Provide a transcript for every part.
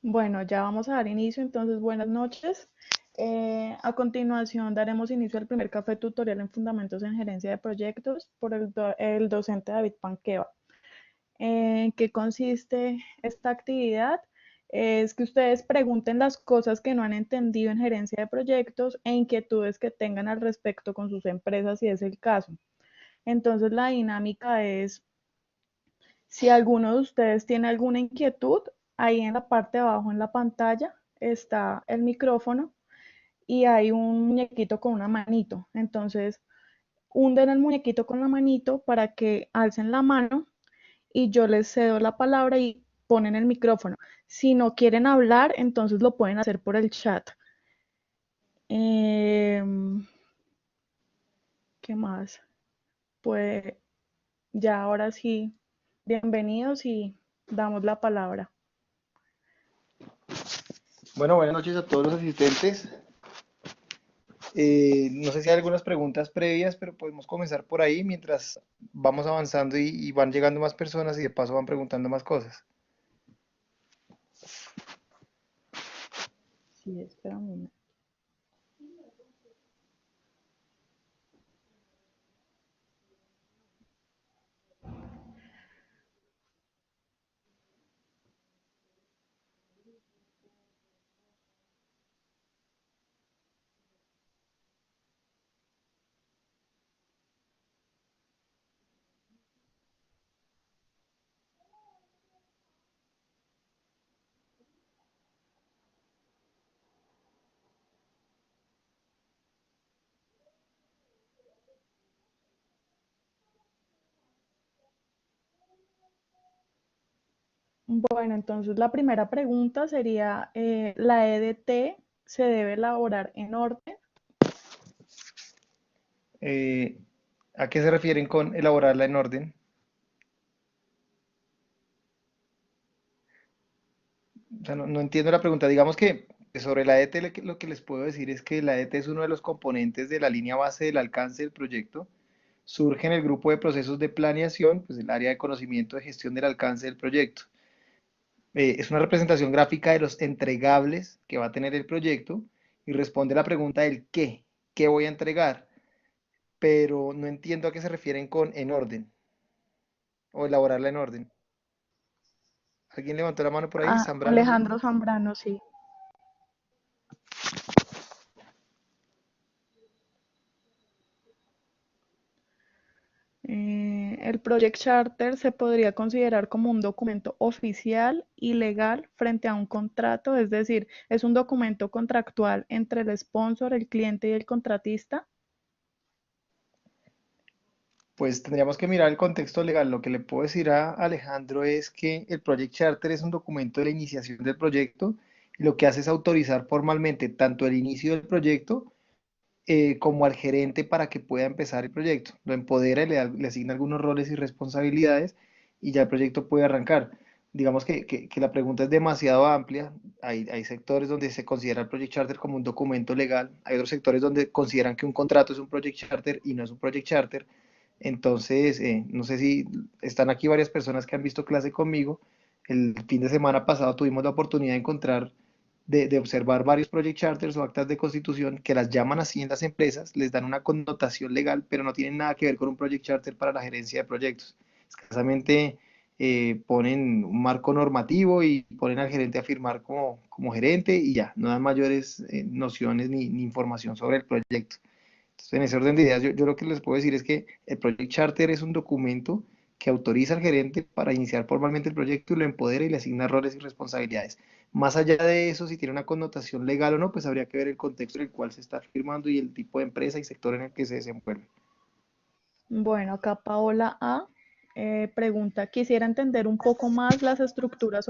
Bueno, ya vamos a dar inicio, entonces buenas noches. A continuación daremos inicio al primer café tutorial en Fundamentos en Gerencia de Proyectos por el docente David Panqueva. ¿En qué consiste esta actividad? Es que ustedes pregunten las cosas que no han entendido en gerencia de proyectos e inquietudes que tengan al respecto con sus empresas, si es el caso. Entonces la dinámica es, si alguno de ustedes tiene alguna inquietud, ahí en la parte de abajo en la pantalla está el micrófono y hay un muñequito con una manito. Entonces, hunden el muñequito con la manito para que alcen la mano y yo les cedo la palabra y ponen el micrófono. Si no quieren hablar, entonces lo pueden hacer por el chat. ¿Qué más? Pues ya ahora sí, bienvenidos y damos la palabra. Bueno, buenas noches a todos los asistentes. No sé si hay algunas preguntas previas, pero podemos comenzar por ahí mientras vamos avanzando y van llegando más personas y de paso van preguntando más cosas. Sí, espera un momento. Bueno, entonces la primera pregunta sería, ¿la EDT se debe elaborar en orden? Eh, ¿A qué se refieren con elaborarla en orden? O sea, no entiendo la pregunta. Digamos que sobre la ET lo que les puedo decir es que la ET es uno de los componentes de la línea base del alcance del proyecto. Surge en el grupo de procesos de planeación, pues el área de conocimiento de gestión del alcance del proyecto. Es una representación gráfica de los entregables que va a tener el proyecto y responde a la pregunta del qué voy a entregar, pero no entiendo a qué se refieren con en orden o elaborarla en orden. ¿Alguien levantó la mano por ahí? Ah, Zambrano, ¿sí? Alejandro Zambrano, sí. El Project Charter se podría considerar como un documento oficial y legal frente a un contrato, es decir, es un documento contractual entre el sponsor, el cliente y el contratista. Pues tendríamos que mirar el contexto legal. Lo que le puedo decir a Alejandro es que el Project Charter es un documento de la iniciación del proyecto y lo que hace es autorizar formalmente tanto el inicio del proyecto como al gerente para que pueda empezar el proyecto. Lo empodera y le asigna algunos roles y responsabilidades y ya el proyecto puede arrancar. Digamos que la pregunta es demasiado amplia. Hay sectores donde se considera el Project Charter como un documento legal. Hay otros sectores donde consideran que un contrato es un Project Charter y no es un Project Charter. Entonces, no sé si están aquí varias personas que han visto clase conmigo. El fin de semana pasado tuvimos la oportunidad de encontrar de observar varios project charters o actas de constitución que las llaman así en las empresas, les dan una connotación legal, pero no tienen nada que ver con un project charter para la gerencia de proyectos. Escasamente ponen un marco normativo y ponen al gerente a firmar como gerente y ya, no dan mayores nociones ni información sobre el proyecto. Entonces, en ese orden de ideas, yo lo que les puedo decir es que el Project Charter es un documento que autoriza al gerente para iniciar formalmente el proyecto y lo empodera y le asigna roles y responsabilidades. Más allá de eso, si tiene una connotación legal o no, pues habría que ver el contexto en el cual se está firmando y el tipo de empresa y sector en el que se desenvuelve. Bueno, acá Paola A. Pregunta, quisiera entender un poco más las estructuras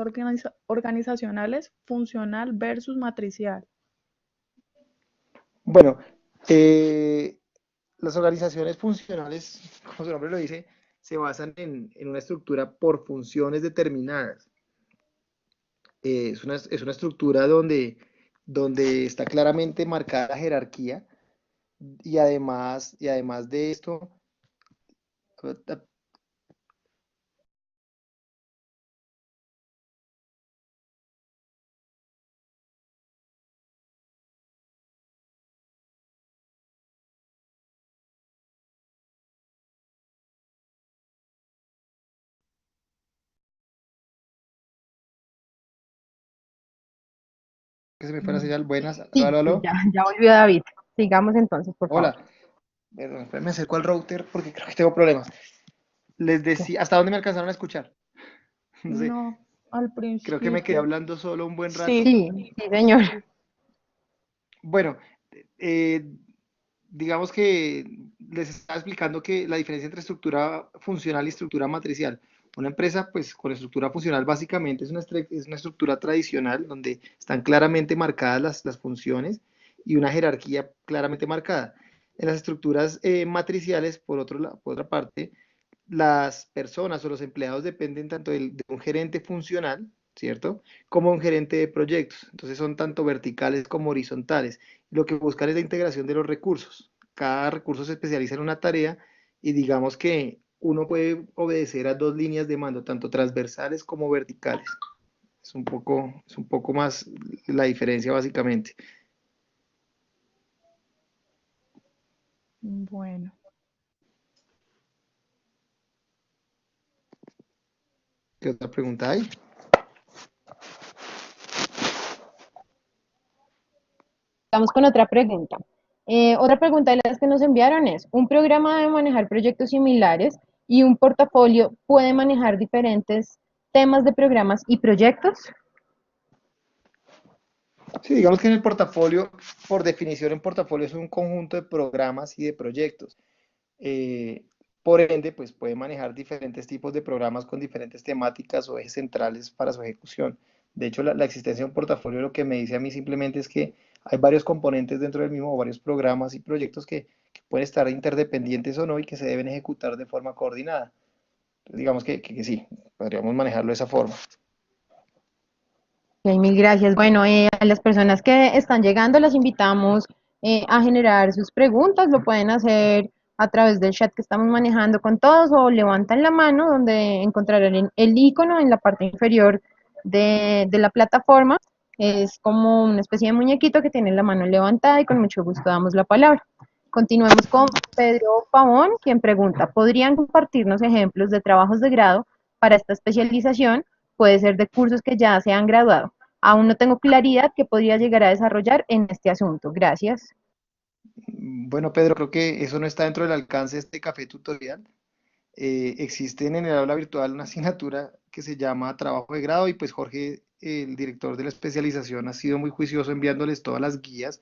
organizacionales funcional versus matricial. Bueno, eh, las organizaciones funcionales, como su nombre lo dice, se basan en una estructura por funciones determinadas. Es una estructura donde está claramente marcada la jerarquía y además de esto, que se me fue la Mm, señal. Buenas, aló, Sí, aló, sí, aló. ya volvió David. Sigamos entonces, por favor. Hola. Perdón, me acerco al router porque creo que tengo problemas. Les Sí, decía, ¿hasta dónde me alcanzaron a escuchar? No sé, No, al creo que me quedé principio. hablando solo un buen rato. Sí, sí, señor. sí. Bueno, eh, digamos que les estaba explicando que la diferencia entre estructura funcional y estructura matricial. Una empresa, pues, con estructura funcional básicamente es una estructura tradicional donde están claramente marcadas las funciones y una jerarquía claramente marcada. En las estructuras matriciales, por otra parte, las personas o los empleados dependen tanto de un gerente funcional, ¿cierto? Como un gerente de proyectos. Entonces son tanto verticales como horizontales. Lo que buscan es la integración de los recursos. Cada recurso se especializa en una tarea y digamos que uno puede obedecer a dos líneas de mando, tanto transversales como verticales. Es un poco más la diferencia básicamente. Bueno. ¿Qué otra pregunta hay? Vamos con otra pregunta. Otra pregunta de las que nos enviaron es, ¿un programa debe manejar proyectos similares y un portafolio puede manejar diferentes temas de programas y proyectos? Sí, digamos que en el portafolio, por definición, en portafolio es un conjunto de programas y de proyectos. Eh, por ende, pues puede manejar diferentes tipos de programas con diferentes temáticas o ejes centrales para su ejecución. De hecho, la existencia de un portafolio lo que me dice a mí simplemente es que hay varios componentes dentro del mismo, o varios programas y proyectos que pueden estar interdependientes o no y que se deben ejecutar de forma coordinada. Entonces, digamos que sí, podríamos manejarlo de esa forma. Ok, mil gracias. Bueno, a las personas que están llegando, las invitamos a generar sus preguntas. Lo pueden hacer a través del chat que estamos manejando con todos o levantan la mano donde encontrarán el icono en la parte inferior de la plataforma. Es como una especie de muñequito que tiene la mano levantada y con mucho gusto damos la palabra. Continuemos con Pedro Pavón, quien pregunta, ¿podrían compartirnos ejemplos de trabajos de grado para esta especialización? Puede ser de cursos que ya se han graduado. Aún no tengo claridad qué podría llegar a desarrollar en este asunto. Gracias. Bueno, Pedro, creo que eso no está dentro del alcance de este café tutorial. Existe en el aula virtual una asignatura que se llama trabajo de grado y pues Jorge, el director de la especialización, ha sido muy juicioso enviándoles todas las guías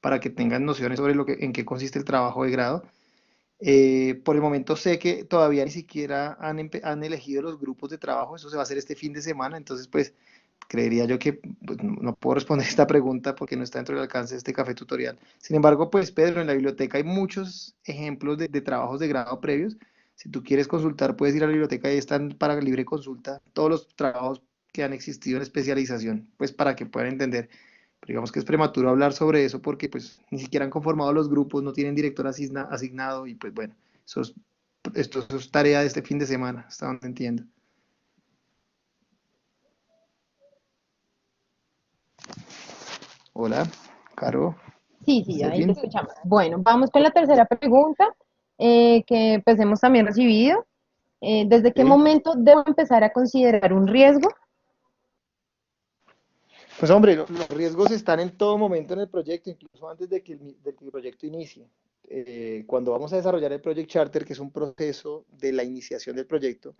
para que tengan nociones sobre en qué consiste el trabajo de grado. Por el momento sé que todavía ni siquiera han elegido los grupos de trabajo, eso se va a hacer este fin de semana, entonces pues creería yo que pues, no puedo responder esta pregunta porque no está dentro del alcance de este café tutorial. Sin embargo, pues Pedro, en la biblioteca hay muchos ejemplos de trabajos de grado previos. Si tú quieres consultar, puedes ir a la biblioteca y están para libre consulta todos los trabajos que han existido en especialización, pues para que puedan entender. Pero digamos que es prematuro hablar sobre eso porque pues ni siquiera han conformado los grupos, no tienen director asignado y pues bueno, esto es tarea de este fin de semana, hasta donde entiendo. Hola, Caro, Sí, sí, ¿estás ahí te bien? escuchamos. Bueno, vamos con la tercera pregunta que pues hemos también recibido. ¿Desde qué Sí. momento debo empezar a considerar un riesgo? Pues hombre, los riesgos están en todo momento en el proyecto, incluso antes de que el proyecto inicie. Cuando vamos a desarrollar el Project Charter, que es un proceso de la iniciación del proyecto,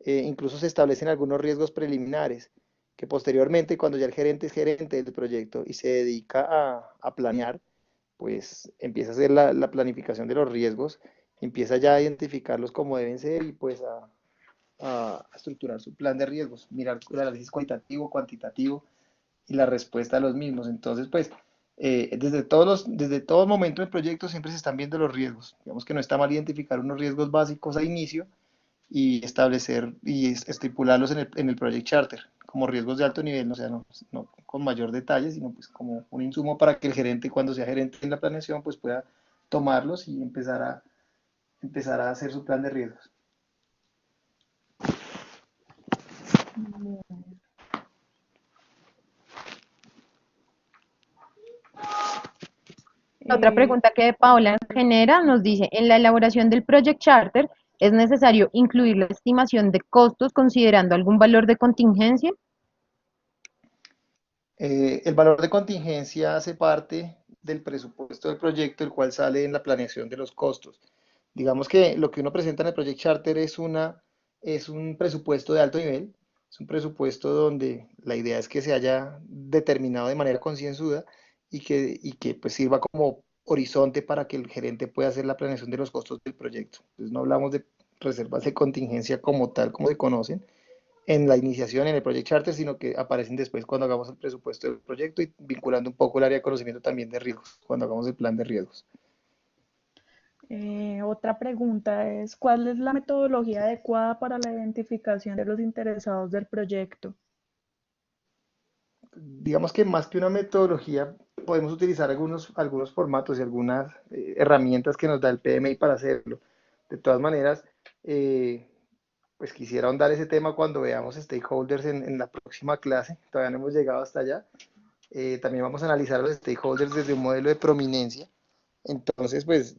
incluso se establecen algunos riesgos preliminares, que posteriormente, cuando ya el gerente es gerente del proyecto y se dedica a planear, pues empieza a hacer la planificación de los riesgos, empieza ya a identificarlos como deben ser y pues a estructurar su plan de riesgos, mirar el análisis cualitativo, cuantitativo y la respuesta a los mismos. Entonces, pues, desde todo momento del proyecto siempre se están viendo los riesgos. Digamos que no está mal identificar unos riesgos básicos al inicio y establecer y estipularlos en el Project Charter como riesgos de alto nivel, o sea, no con mayor detalle, sino pues como un insumo para que el gerente, cuando sea gerente en la planeación, pues pueda tomarlos y empezar a hacer su plan de riesgos. Otra Eh, pregunta que Paola genera nos dice, en la elaboración del Project Charter, ¿es necesario incluir la estimación de costos considerando algún valor de contingencia? El valor de contingencia hace parte del presupuesto del proyecto, el cual sale en la planeación de los costos. Digamos que lo que uno presenta en el Project Charter es un presupuesto de alto nivel, es un presupuesto donde la idea es que se haya determinado de manera concienzuda y que pues sirva como horizonte para que el gerente pueda hacer la planeación de los costos del proyecto. Entonces no hablamos de reservas de contingencia como tal, como se conocen, en la iniciación, en el Project Charter, sino que aparecen después cuando hagamos el presupuesto del proyecto y vinculando un poco el área de conocimiento también de riesgos, cuando hagamos el plan de riesgos. Otra pregunta es, ¿cuál es la metodología adecuada para la identificación de los interesados del proyecto? Digamos que más que una metodología, podemos utilizar algunos formatos y algunas herramientas que nos da el PMI para hacerlo. De todas maneras, eh, pues quisiera ahondar ese tema cuando veamos stakeholders en la próxima clase. Todavía no hemos llegado hasta allá. También vamos a analizar a los stakeholders desde un modelo de prominencia. Entonces, pues,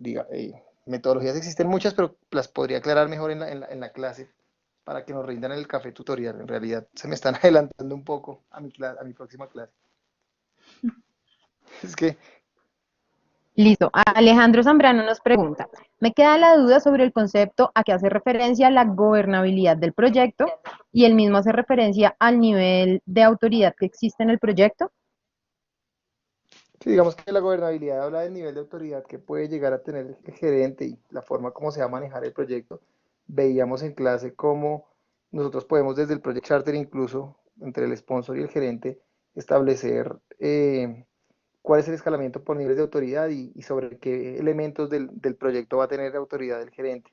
metodologías existen muchas, pero las podría aclarar mejor en la clase para que nos rindan el café tutorial. En realidad, se me están adelantando un poco a mi próxima clase. Es que, Listo. Alejandro Zambrano nos pregunta, me queda la duda sobre el concepto a que hace referencia la gobernabilidad del proyecto y el mismo hace referencia al nivel de autoridad que existe en el proyecto. sí, digamos que la gobernabilidad habla del nivel de autoridad que puede llegar a tener el gerente y la forma como se va a manejar el proyecto. Veíamos en clase cómo nosotros podemos desde el Project Charter, incluso entre el sponsor y el gerente, establecer cuál es el escalamiento por niveles de autoridad y sobre qué elementos del proyecto va a tener autoridad el gerente.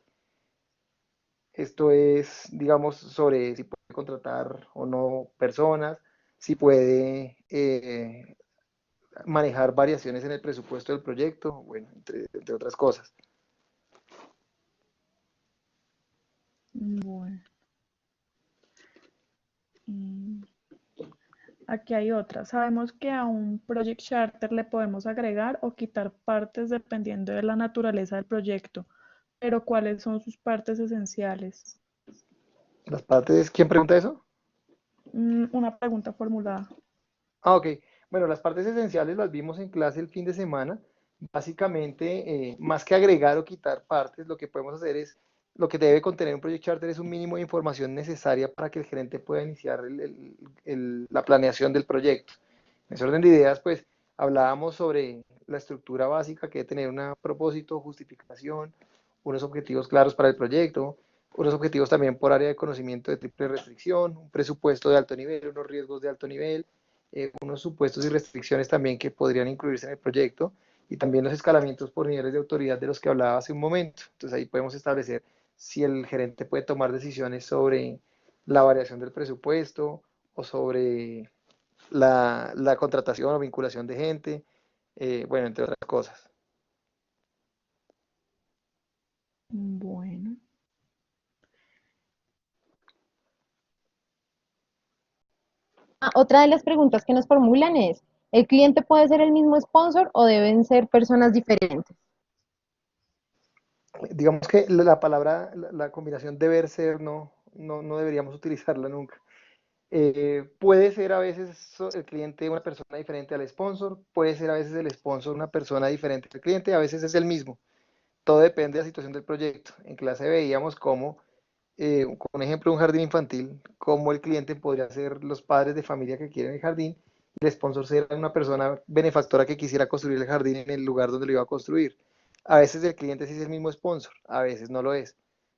Esto es, digamos, sobre si puede contratar o no personas, si puede manejar variaciones en el presupuesto del proyecto, bueno, entre otras cosas. Bueno, aquí hay otra. Sabemos que a un Project Charter le podemos agregar o quitar partes dependiendo de la naturaleza del proyecto, pero ¿cuáles son sus partes esenciales? Las partes, ¿quién pregunta eso? Una pregunta formulada. Ah, ok. Bueno, las partes esenciales las vimos en clase el fin de semana. Básicamente, más que agregar o quitar partes, lo que podemos hacer es, lo que debe contener un Project Charter es un mínimo de información necesaria para que el gerente pueda iniciar la planeación del proyecto. En ese orden de ideas, pues, hablábamos sobre la estructura básica que debe tener un propósito, justificación, unos objetivos claros para el proyecto, unos objetivos también por área de conocimiento de triple restricción, un presupuesto de alto nivel, unos riesgos de alto nivel, unos supuestos y restricciones también que podrían incluirse en el proyecto y también los escalamientos por niveles de autoridad de los que hablaba hace un momento. Entonces ahí podemos establecer si el gerente puede tomar decisiones sobre la variación del presupuesto o sobre la contratación o vinculación de gente, bueno, entre otras cosas. Bueno. Otra de las preguntas que nos formulan es, ¿el cliente puede ser el mismo sponsor o deben ser personas diferentes? Digamos que la palabra, la combinación deber ser no deberíamos utilizarla nunca. Puede ser a veces el cliente una persona diferente al sponsor, puede ser a veces el sponsor una persona diferente al cliente, a veces es el mismo. Todo depende de la situación del proyecto. En clase veíamos cómo, con ejemplo, un jardín infantil, cómo el cliente podría ser los padres de familia que quieren el jardín, y el sponsor ser una persona benefactora que quisiera construir el jardín en el lugar donde lo iba a construir. A veces el cliente sí es el mismo sponsor, a veces no lo es.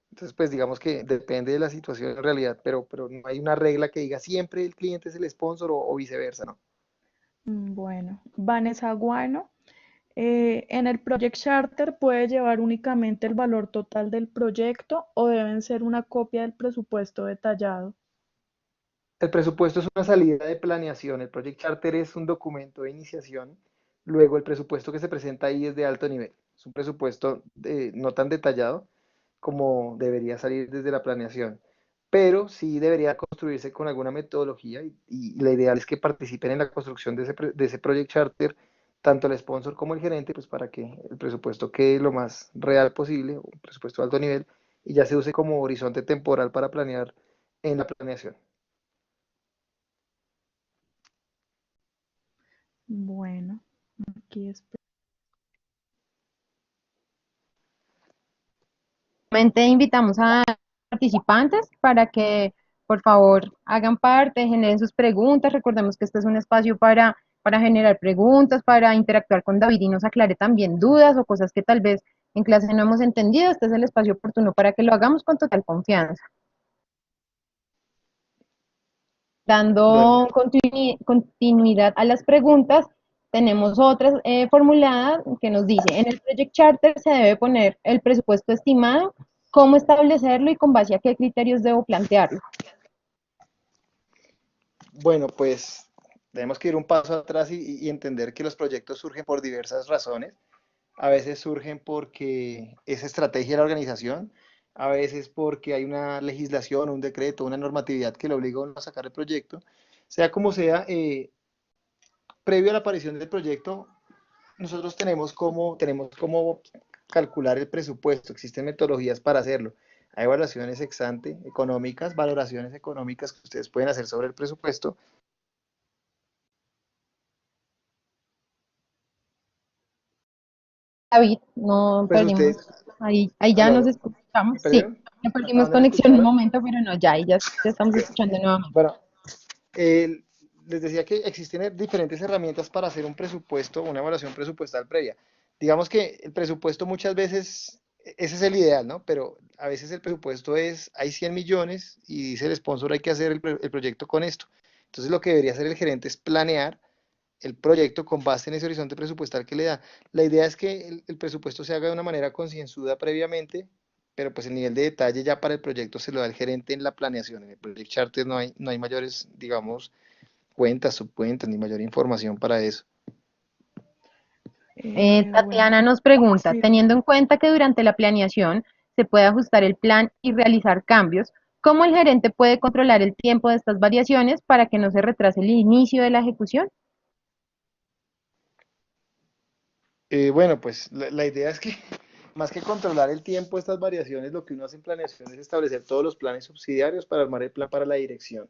Entonces, pues digamos que depende de la situación en realidad, pero no hay una regla que diga siempre el cliente es el sponsor o viceversa, ¿no? Bueno, Vanessa Guano, ¿en el Project Charter puede llevar únicamente el valor total del proyecto o deben ser una copia del presupuesto detallado? El presupuesto es una salida de planeación, el Project Charter es un documento de iniciación, luego el presupuesto que se presenta ahí es de alto nivel, es un presupuesto no tan detallado como debería salir desde la planeación, pero sí debería construirse con alguna metodología y la idea es que participen en la construcción de ese Project Charter tanto el sponsor como el gerente, pues para que el presupuesto quede lo más real posible, un presupuesto de alto nivel, y ya se use como horizonte temporal para planear en la planeación. Bueno, aquí espero. Nuevamente invitamos a participantes para que por favor hagan parte, generen sus preguntas. Recordemos que este es un espacio para generar preguntas, para interactuar con David y nos aclare también dudas o cosas que tal vez en clase no hemos entendido. Este es el espacio oportuno para que lo hagamos con total confianza. Bueno, Dando continuidad a las preguntas, tenemos otra formulada que nos dice, en el Project Charter se debe poner el presupuesto estimado, cómo establecerlo y con base a qué criterios debo plantearlo. bueno, pues tenemos que ir un paso atrás y entender que los proyectos surgen por diversas razones. A veces surgen porque es estrategia de la organización, a veces porque hay una legislación, un decreto, una normatividad que le obliga a uno a sacar el proyecto. Sea como sea, previo a la aparición del proyecto, nosotros tenemos cómo calcular el presupuesto. Existen metodologías para hacerlo. Hay evaluaciones ex ante económicas, valoraciones económicas que ustedes pueden hacer sobre el presupuesto. David, no Pues perdimos, ustedes, ahí ya aló, nos aló, escuchamos, ¿me sí, perdieron? ya ¿A perdimos dónde me conexión un escucharon? momento, pero no, ya estamos Ok. escuchando nuevamente. Bueno, les decía que existen diferentes herramientas para hacer un presupuesto, una evaluación presupuestal previa. Digamos que el presupuesto muchas veces, ese es el ideal, ¿no? Pero a veces el presupuesto es, hay 100 millones y dice el sponsor hay que hacer el proyecto con esto. Entonces lo que debería hacer el gerente es planear el proyecto con base en ese horizonte presupuestal que le da. La idea es que el presupuesto se haga de una manera concienzuda previamente, pero pues el nivel de detalle ya para el proyecto se lo da el gerente en la planeación. En el Project Charter no hay mayores, digamos, cuentas, subcuentas, ni mayor información para eso. Bueno, Tatiana nos pregunta, sí. teniendo en cuenta que durante la planeación se puede ajustar el plan y realizar cambios, ¿cómo el gerente puede controlar el tiempo de estas variaciones para que no se retrase el inicio de la ejecución? Bueno, pues la idea es que más que controlar el tiempo, estas variaciones, lo que uno hace en planeación es establecer todos los planes subsidiarios para armar el plan para la dirección.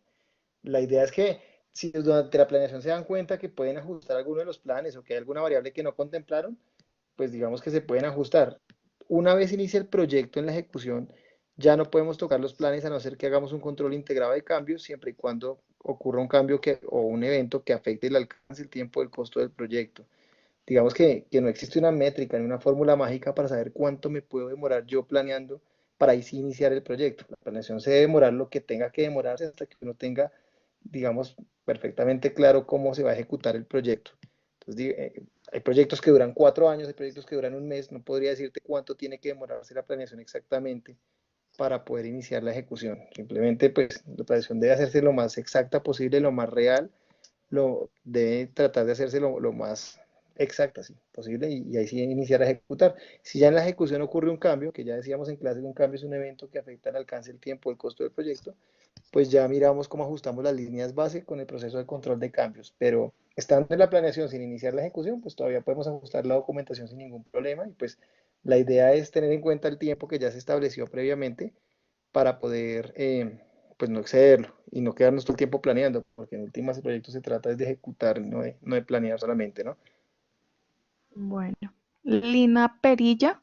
La idea es que si durante la planeación se dan cuenta que pueden ajustar alguno de los planes o que hay alguna variable que no contemplaron, pues digamos que se pueden ajustar. Una vez inicia el proyecto en la ejecución, ya no podemos tocar los planes a no ser que hagamos un control integrado de cambios, siempre y cuando ocurra un cambio o un evento que afecte el alcance, el tiempo, el costo del proyecto. Digamos que no existe una métrica ni una fórmula mágica para saber cuánto me puedo demorar yo planeando para ahí sí iniciar el proyecto. La planeación se debe demorar lo que tenga que demorarse hasta que uno tenga, digamos, perfectamente claro cómo se va a ejecutar el proyecto. Entonces, hay proyectos que duran 4 años, hay proyectos que duran un mes, no podría decirte cuánto tiene que demorarse la planeación exactamente para poder iniciar la ejecución. Simplemente, pues, la planeación debe hacerse lo más exacta posible, lo más real, debe tratar de hacerse lo más exacta sí, posible y ahí sí iniciar a ejecutar. Si ya en la ejecución ocurre un cambio, que ya decíamos en clase que un cambio es un evento que afecta el alcance, el tiempo, el costo del proyecto, pues ya miramos cómo ajustamos las líneas base con el proceso de control de cambios. Pero estando en la planeación sin iniciar la ejecución, pues todavía podemos ajustar la documentación sin ningún problema y pues la idea es tener en cuenta el tiempo que ya se estableció previamente para poder pues no excederlo y no quedarnos todo el tiempo planeando, porque en últimas el proyecto se trata es de ejecutar, no de planear solamente, ¿no? Bueno, Lina Perilla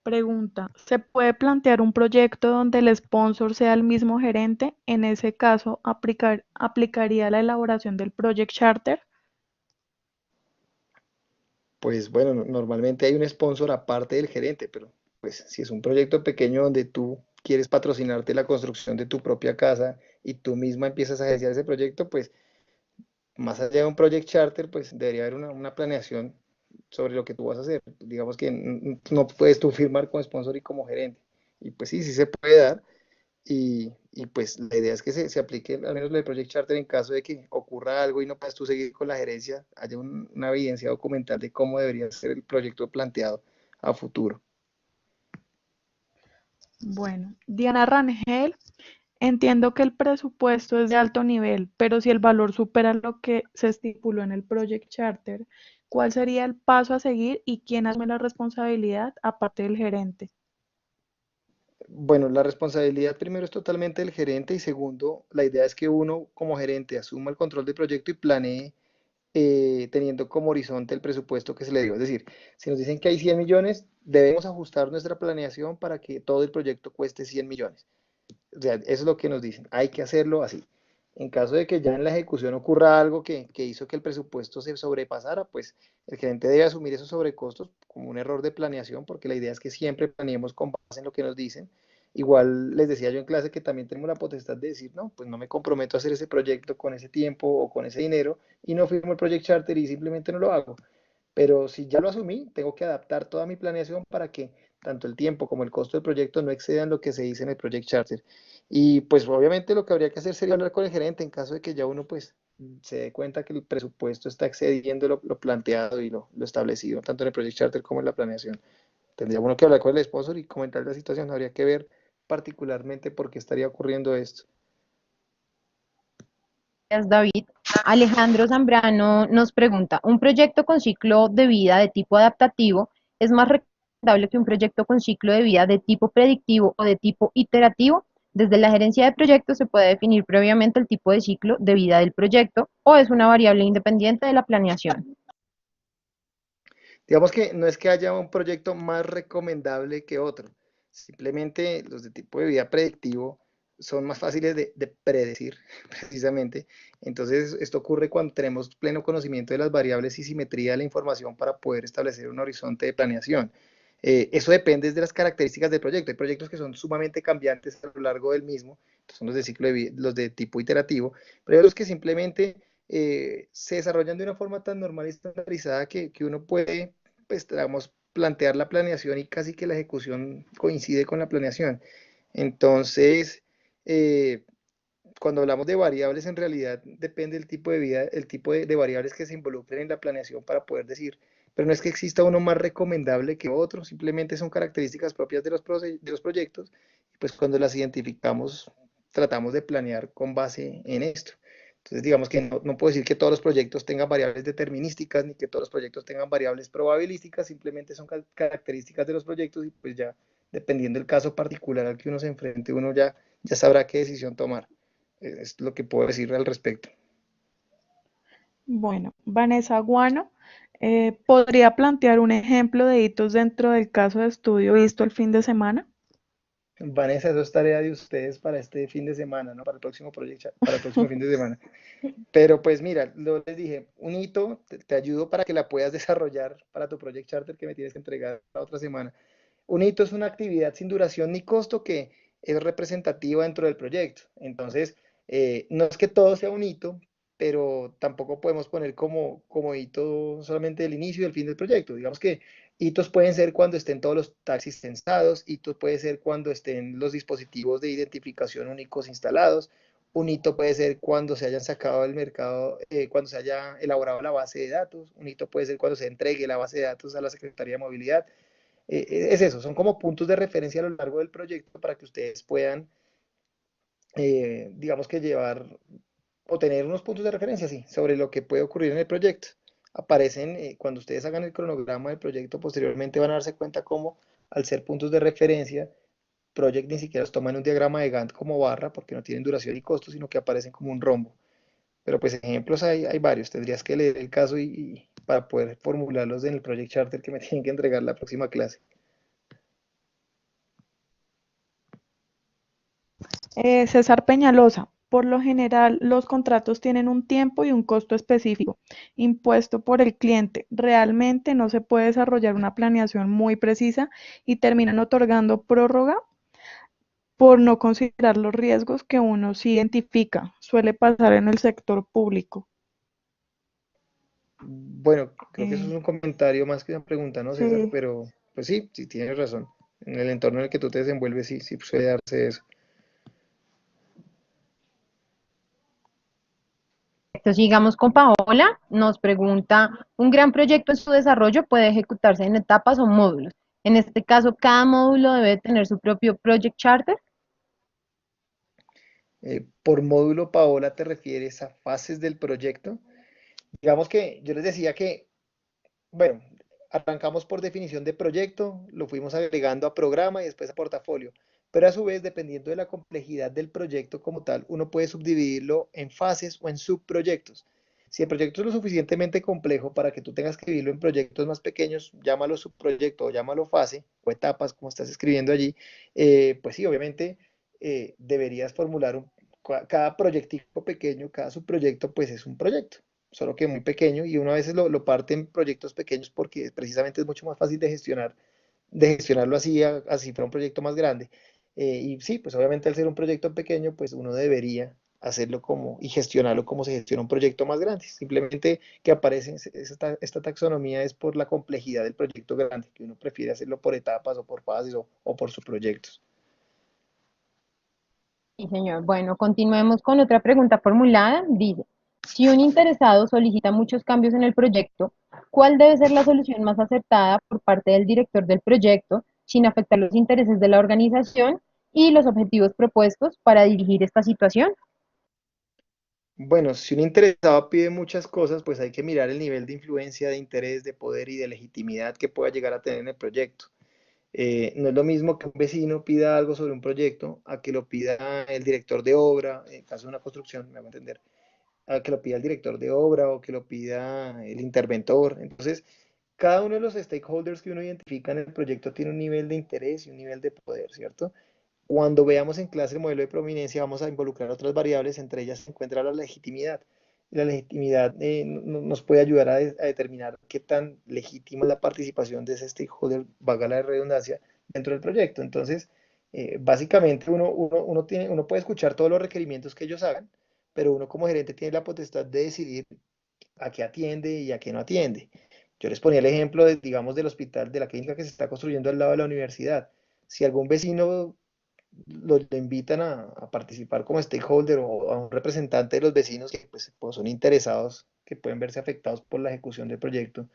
pregunta, ¿se puede plantear un proyecto donde el sponsor sea el mismo gerente? En ese caso, ¿aplicaría la elaboración del Project Charter? Pues bueno, normalmente hay un sponsor aparte del gerente, pero pues si es un proyecto pequeño donde tú quieres patrocinarte la construcción de tu propia casa y tú misma empiezas a gerenciar ese proyecto, pues más allá de un project charter, pues debería haber una planeación sobre lo que tú vas a hacer. Digamos que no puedes tú firmar como sponsor y como gerente. Y pues sí, sí se puede dar. Y pues la idea es que se aplique al menos el project charter en caso de que ocurra algo y no puedas tú seguir con la gerencia, haya una evidencia documental de cómo debería ser el proyecto planteado a futuro. Bueno, Diana Rangel, entiendo que el presupuesto es de alto nivel, pero si el valor supera lo que se estipuló en el Project Charter, ¿cuál sería el paso a seguir y quién asume la responsabilidad aparte del gerente? Bueno, la responsabilidad primero es totalmente del gerente y segundo, la idea es que uno como gerente asuma el control del proyecto y planee teniendo como horizonte el presupuesto que se le dio. Es decir, si nos dicen que hay 100 millones, debemos ajustar nuestra planeación para que todo el proyecto cueste 100 millones. O sea, eso es lo que nos dicen. Hay que hacerlo así. En caso de que ya en la ejecución ocurra algo que hizo que el presupuesto se sobrepasara, pues el gerente debe asumir esos sobrecostos como un error de planeación, porque la idea es que siempre planeemos con base en lo que nos dicen. Igual les decía yo en clase que también tenemos la potestad de decir, no, pues no me comprometo a hacer ese proyecto con ese tiempo o con ese dinero y no firmo el Project Charter y simplemente no lo hago. Pero si ya lo asumí, tengo que adaptar toda mi planeación para que tanto el tiempo como el costo del proyecto no excedan lo que se dice en el Project Charter. Y pues obviamente lo que habría que hacer sería hablar con el gerente en caso de que ya uno pues se dé cuenta que el presupuesto está excediendo lo planteado y lo establecido, tanto en el Project Charter como en la planeación. Tendría uno que hablar con el sponsor y comentar la situación. Habría que ver particularmente por qué estaría ocurriendo esto. Gracias, David. Alejandro Zambrano nos pregunta, ¿un proyecto con ciclo de vida de tipo adaptativo es más recomendable que un proyecto con ciclo de vida de tipo predictivo o de tipo iterativo? Desde la gerencia de proyectos se puede definir previamente el tipo de ciclo de vida del proyecto o es una variable independiente de la planeación. Digamos que no es que haya un proyecto más recomendable que otro, simplemente los de tipo de vida predictivo son más fáciles de predecir, precisamente. Entonces, esto ocurre cuando tenemos pleno conocimiento de las variables y simetría de la información para poder establecer un horizonte de planeación. Eso depende de las características del proyecto. Hay proyectos que son sumamente cambiantes a lo largo del mismo, son los de ciclo de vida, los de tipo iterativo, pero hay otros que simplemente se desarrollan de una forma tan normal y estandarizada que uno puede, pues, digamos, plantear la planeación y casi que la ejecución coincide con la planeación. Entonces, eh, cuando hablamos de variables, en realidad depende del tipo de vida, el tipo de variables que se involucren en la planeación para poder decir, pero no es que exista uno más recomendable que otro, simplemente son características propias de los proyectos, y pues cuando las identificamos, tratamos de planear con base en esto. Entonces, digamos que no puedo decir que todos los proyectos tengan variables determinísticas, ni que todos los proyectos tengan variables probabilísticas, simplemente son características de los proyectos y pues ya, dependiendo del caso particular al que uno se enfrente, uno ya sabrá qué decisión tomar. Es lo que puedo decir al respecto. Bueno, Vanessa Guano, ¿podría plantear un ejemplo de hitos dentro del caso de estudio visto el fin de semana? Vanessa, eso es tarea de ustedes para este fin de semana, ¿no? Para el próximo proyecto, para el próximo fin de semana. Pero pues mira, lo les dije, un hito, te ayudo para que la puedas desarrollar para tu Project Charter que me tienes que entregar la otra semana. Un hito es una actividad sin duración ni costo que es representativa dentro del proyecto. Entonces, no es que todo sea un hito, pero tampoco podemos poner como hito solamente el inicio y el fin del proyecto. Digamos que hitos pueden ser cuando estén todos los taxis censados, hitos puede ser cuando estén los dispositivos de identificación únicos instalados, un hito puede ser cuando se hayan sacado del mercado, cuando se haya elaborado la base de datos, un hito puede ser cuando se entregue la base de datos a la Secretaría de Movilidad. Es eso, son como puntos de referencia a lo largo del proyecto para que ustedes puedan, digamos que llevar o tener unos puntos de referencia, sí, sobre lo que puede ocurrir en el proyecto. Aparecen, cuando ustedes hagan el cronograma del proyecto, posteriormente van a darse cuenta cómo, al ser puntos de referencia, Project ni siquiera los toma en un diagrama de Gantt como barra, porque no tienen duración y costo, sino que aparecen como un rombo. Pero pues ejemplos hay varios, tendrías que leer el caso y para poder formularlos en el Project Charter que me tienen que entregar la próxima clase. César Peñalosa, por lo general los contratos tienen un tiempo y un costo específico impuesto por el cliente. Realmente no se puede desarrollar una planeación muy precisa y terminan otorgando prórroga por no considerar los riesgos que uno sí identifica. Suele pasar en el sector público. Bueno, creo que eso es Eh, un comentario más que una pregunta, ¿no, César? sí. Pero pues sí, sí tienes razón. En el entorno en el que tú te desenvuelves, sí, sí suele darse eso. Entonces, sigamos con Paola, nos pregunta, ¿un gran proyecto en su desarrollo puede ejecutarse en etapas o módulos? En este caso, cada módulo debe tener su propio Project Charter. Por módulo, Paola, ¿te refieres a fases del proyecto? Digamos que yo les decía que, bueno, arrancamos por definición de proyecto, lo fuimos agregando a programa y después a portafolio. Pero a su vez, dependiendo de la complejidad del proyecto como tal, uno puede subdividirlo en fases o en subproyectos. Si el proyecto es lo suficientemente complejo para que tú tengas que dividirlo en proyectos más pequeños, llámalo subproyecto o llámalo fase o etapas, como estás escribiendo allí, pues sí, obviamente deberías formular cada proyectico pequeño, cada subproyecto, pues es un proyecto, solo que muy pequeño y uno a veces lo parte en proyectos pequeños porque precisamente es mucho más fácil de gestionarlo así, así fuera un proyecto más grande. Y sí, pues obviamente al ser un proyecto pequeño, pues uno debería hacerlo como y gestionarlo como se gestiona un proyecto más grande. Simplemente que aparece esta taxonomía es por la complejidad del proyecto grande, que uno prefiere hacerlo por etapas o por fases o por subproyectos. Sí, señor. Bueno, continuemos con otra pregunta formulada. Dice, si un interesado solicita muchos cambios en el proyecto, ¿cuál debe ser la solución más acertada por parte del director del proyecto sin afectar los intereses de la organización y los objetivos propuestos para dirigir esta situación? Bueno, si un interesado pide muchas cosas, pues hay que mirar el nivel de influencia, de interés, de poder y de legitimidad que pueda llegar a tener en el proyecto. No es lo mismo que un vecino pida algo sobre un proyecto a que lo pida el director de obra, en caso de una construcción, me hago entender, a que lo pida el director de obra o que lo pida el interventor. Entonces, cada uno de los stakeholders que uno identifica en el proyecto tiene un nivel de interés y un nivel de poder, ¿cierto? Cuando veamos en clase el modelo de prominencia, vamos a involucrar otras variables, entre ellas se encuentra la legitimidad. La legitimidad nos puede ayudar a determinar qué tan legítima es la participación de ese stakeholder, valga la redundancia, dentro del proyecto. Entonces, básicamente uno puede escuchar todos los requerimientos que ellos hagan, pero uno como gerente tiene la potestad de decidir a qué atiende y a qué no atiende. Yo les ponía el ejemplo, digamos, del hospital, de la clínica que se está construyendo al lado de la universidad. Si algún vecino lo invitan a participar como stakeholder o a un representante de los vecinos que pues son interesados, que pueden verse afectados por la ejecución del proyecto.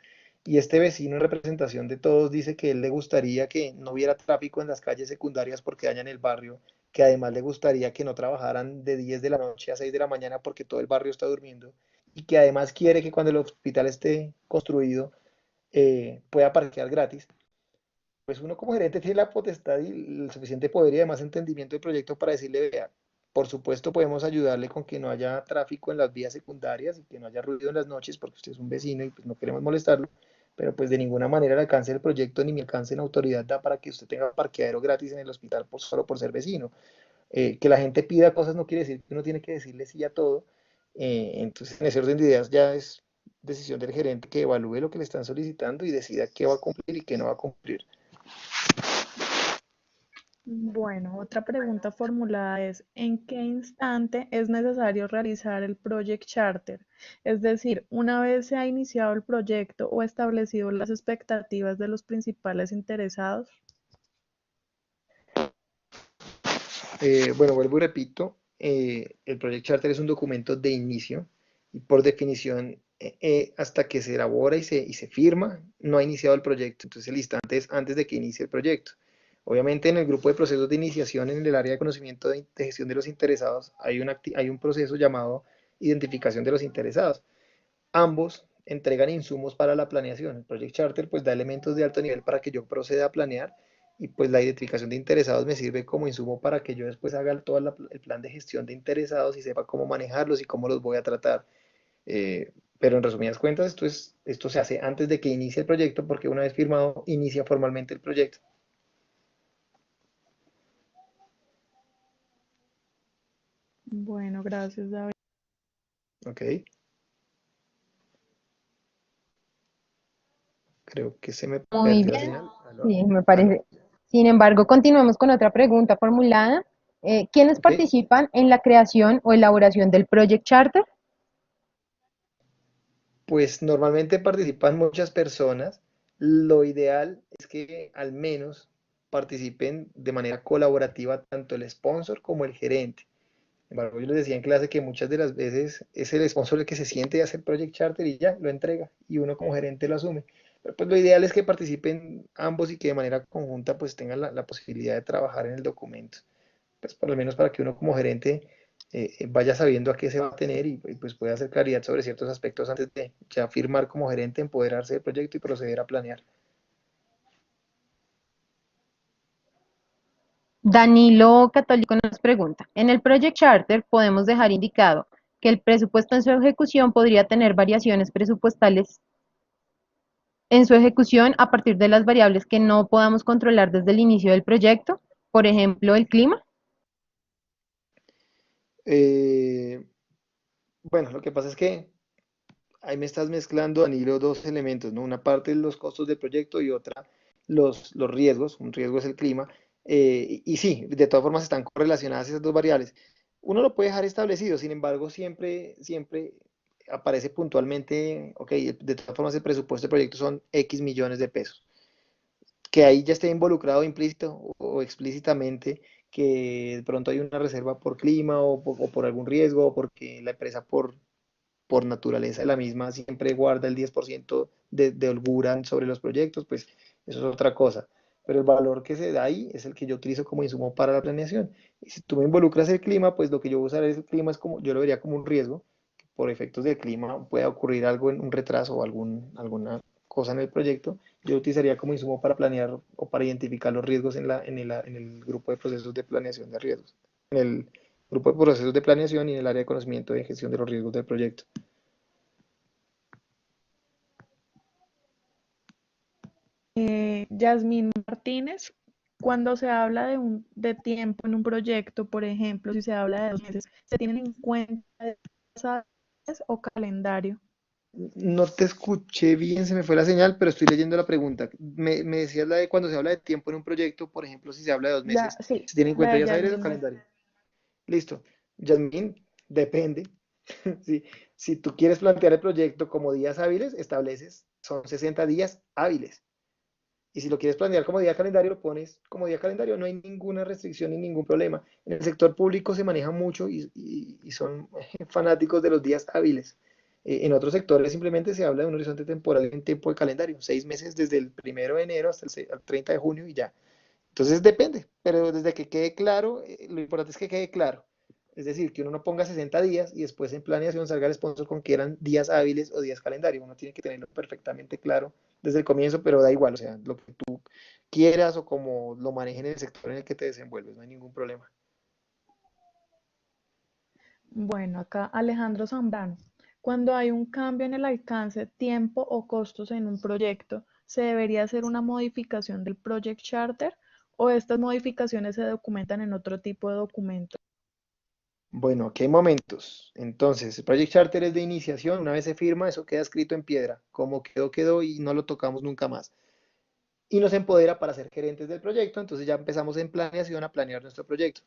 Y este vecino en representación de todos dice que él le gustaría que no hubiera tráfico en las calles secundarias porque dañan el barrio, que además le gustaría que no trabajaran de 10 de la noche a 6 de la mañana porque todo el barrio está durmiendo y que además quiere que cuando el hospital esté construido pueda parquear gratis, pues uno como gerente tiene la potestad y el suficiente poder y además entendimiento del proyecto para decirle, vea, por supuesto podemos ayudarle con que no haya tráfico en las vías secundarias y que no haya ruido en las noches porque usted es un vecino y pues no queremos molestarlo, pero pues de ninguna manera el alcance del proyecto ni mi alcance en autoridad da para que usted tenga parqueadero gratis en el hospital solo por ser vecino. Que la gente pida cosas no quiere decir que uno tiene que decirle sí a todo. Entonces, en ese orden de ideas ya es decisión del gerente que evalúe lo que le están solicitando y decida qué va a cumplir y qué no va a cumplir. Bueno, otra pregunta formulada es, ¿en qué instante es necesario realizar el Project Charter? Es decir, una vez se ha iniciado el proyecto o establecido las expectativas de los principales interesados. Bueno, vuelvo y repito, el Project Charter es un documento de inicio y por definición, hasta que se elabora y se firma, no ha iniciado el proyecto. Entonces el instante es antes de que inicie el proyecto. Obviamente en el grupo de procesos de iniciación en el área de conocimiento de gestión de los interesados hay un proceso llamado identificación de los interesados. Ambos entregan insumos para la planeación. El Project Charter pues da elementos de alto nivel para que yo proceda a planear y pues la identificación de interesados me sirve como insumo para que yo después haga todo el plan de gestión de interesados y sepa cómo manejarlos y cómo los voy a tratar. Pero en resumidas cuentas, esto se hace antes de que inicie el proyecto porque una vez firmado, inicia formalmente el proyecto. Bueno, gracias, David. ¿Ok? Creo que se me Muy perdió la bien, señal. ¿Aló? sí, me ¿Aló? parece. Sin embargo, continuemos con otra pregunta formulada. ¿Quiénes ¿Ok? participan en la creación o elaboración del Project Charter? Pues normalmente participan muchas personas. Lo ideal es que al menos participen de manera colaborativa tanto el sponsor como el gerente. Sin embargo, yo les decía en clase que muchas de las veces es el sponsor el que se siente y hace el Project Charter y ya lo entrega y uno como gerente lo asume. Pero pues lo ideal es que participen ambos y que de manera conjunta pues tengan la posibilidad de trabajar en el documento. Pues por lo menos para que uno como gerente vaya sabiendo a qué se va a tener y pues pueda hacer claridad sobre ciertos aspectos antes de ya firmar como gerente, empoderarse del proyecto y proceder a planear. Danilo Católico nos pregunta, en el Project Charter podemos dejar indicado que el presupuesto en su ejecución podría tener variaciones presupuestales en su ejecución a partir de las variables que no podamos controlar desde el inicio del proyecto, por ejemplo, el clima. Eh, bueno, lo que pasa es que ahí me estás mezclando, Danilo, dos elementos, ¿no? Una parte los costos del proyecto y otra los riesgos. Un riesgo es el clima. Y sí, de todas formas están correlacionadas esas dos variables. Uno lo puede dejar establecido, sin embargo, siempre aparece puntualmente, ok, de todas formas el presupuesto del proyecto son X millones de pesos. Que ahí ya esté involucrado implícito o explícitamente que de pronto hay una reserva por clima o por algún riesgo o porque la empresa por naturaleza de la misma siempre guarda el 10% de holgura sobre los proyectos, pues eso es otra cosa. Pero el valor que se da ahí es el que yo utilizo como insumo para la planeación. Y si tú me involucras el clima, pues lo que yo usaré es el clima, es como, yo lo vería como un riesgo, que por efectos del clima pueda ocurrir algo en un retraso o alguna cosa en el proyecto, yo lo utilizaría como insumo para planear o para identificar los riesgos en el grupo de procesos de planeación de riesgos, en el grupo de procesos de planeación y en el área de conocimiento de gestión de los riesgos del proyecto. Yasmín Martínez, cuando se habla de tiempo en un proyecto, por ejemplo, si se habla de 2 meses, ¿se tienen en cuenta días o calendario? No te escuché bien, se me fue la señal, pero estoy leyendo la pregunta. Me decías la de cuando se habla de tiempo en un proyecto, por ejemplo, si se habla de dos La, meses, sí, ¿se tiene en la cuenta de días hábiles o Yasmín. calendario? Listo. Yasmín, depende. Si, si tú quieres plantear el proyecto como días hábiles, estableces, son 60 días hábiles. Y si lo quieres planear como día calendario, lo pones como día calendario. No hay ninguna restricción ni ningún problema. En el sector público se maneja mucho y son fanáticos de los días hábiles. En otros sectores simplemente se habla de un horizonte temporal en tiempo de calendario, 6 meses desde el 1 de enero hasta el 30 de junio y ya. Entonces depende, pero desde que quede claro, lo importante es que quede claro. Es decir, que uno no ponga 60 días y después en planeación salga el sponsor con que eran días hábiles o días calendario. Uno tiene que tenerlo perfectamente claro desde el comienzo, pero da igual, o sea, lo que tú quieras o como lo manejen en el sector en el que te desenvuelves, no hay ningún problema. Bueno, acá Alejandro Zambrano. Cuando hay un cambio en el alcance, tiempo o costos en un proyecto, ¿se debería hacer una modificación del Project Charter o estas modificaciones se documentan en otro tipo de documento? Bueno, aquí hay momentos. Entonces, el Project Charter es de iniciación, una vez se firma, eso queda escrito en piedra. Como quedó, quedó y no lo tocamos nunca más. Y nos empodera para ser gerentes del proyecto, entonces ya empezamos en planeación a planear nuestro proyecto.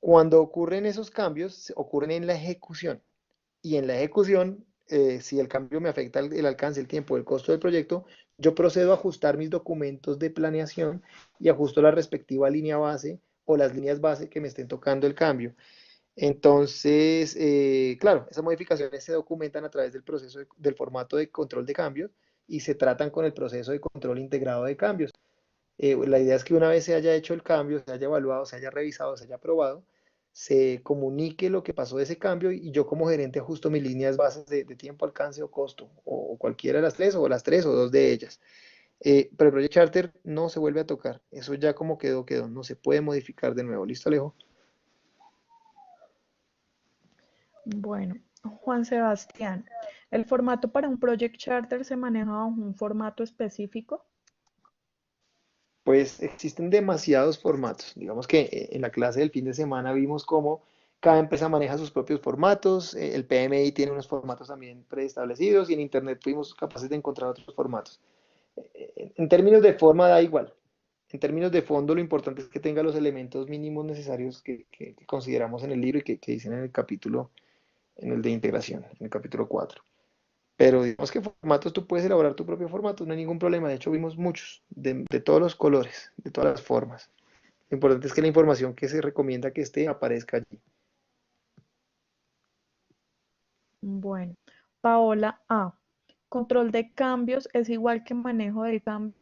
Cuando ocurren esos cambios, ocurren en la ejecución. Y en la ejecución, si el cambio me afecta el alcance, el tiempo, el costo del proyecto, yo procedo a ajustar mis documentos de planeación y ajusto la respectiva línea base o las líneas base que me estén tocando el cambio. Entonces, claro, esas modificaciones se documentan a través del proceso del formato de control de cambios y se tratan con el proceso de control integrado de cambios. La idea es que una vez se haya hecho el cambio, se haya evaluado, se haya revisado, se haya aprobado, se comunique lo que pasó de ese cambio y yo como gerente ajusto mis líneas bases de tiempo, alcance o costo, o cualquiera de las tres, o las tres o dos de ellas. Pero el Project Charter no se vuelve a tocar. Eso ya como quedó, quedó. No se puede modificar de nuevo. ¿Listo, Alejo? Bueno, Juan Sebastián, ¿el formato para un Project Charter se maneja bajo un formato específico? Pues existen demasiados formatos. Digamos que en la clase del fin de semana vimos cómo cada empresa maneja sus propios formatos. El PMI tiene unos formatos también preestablecidos y en Internet fuimos capaces de encontrar otros formatos. En términos de forma da igual. En términos de fondo, lo importante es que tenga los elementos mínimos necesarios que consideramos en el libro y que dicen en el capítulo, en el de integración, en el capítulo 4. Pero digamos que formatos, tú puedes elaborar tu propio formato, no hay ningún problema. De hecho, vimos muchos, de todos los colores, de todas las formas. Lo importante es que la información que se recomienda que esté aparezca allí. Bueno, Paola A. Control de cambios es igual que manejo del cambio.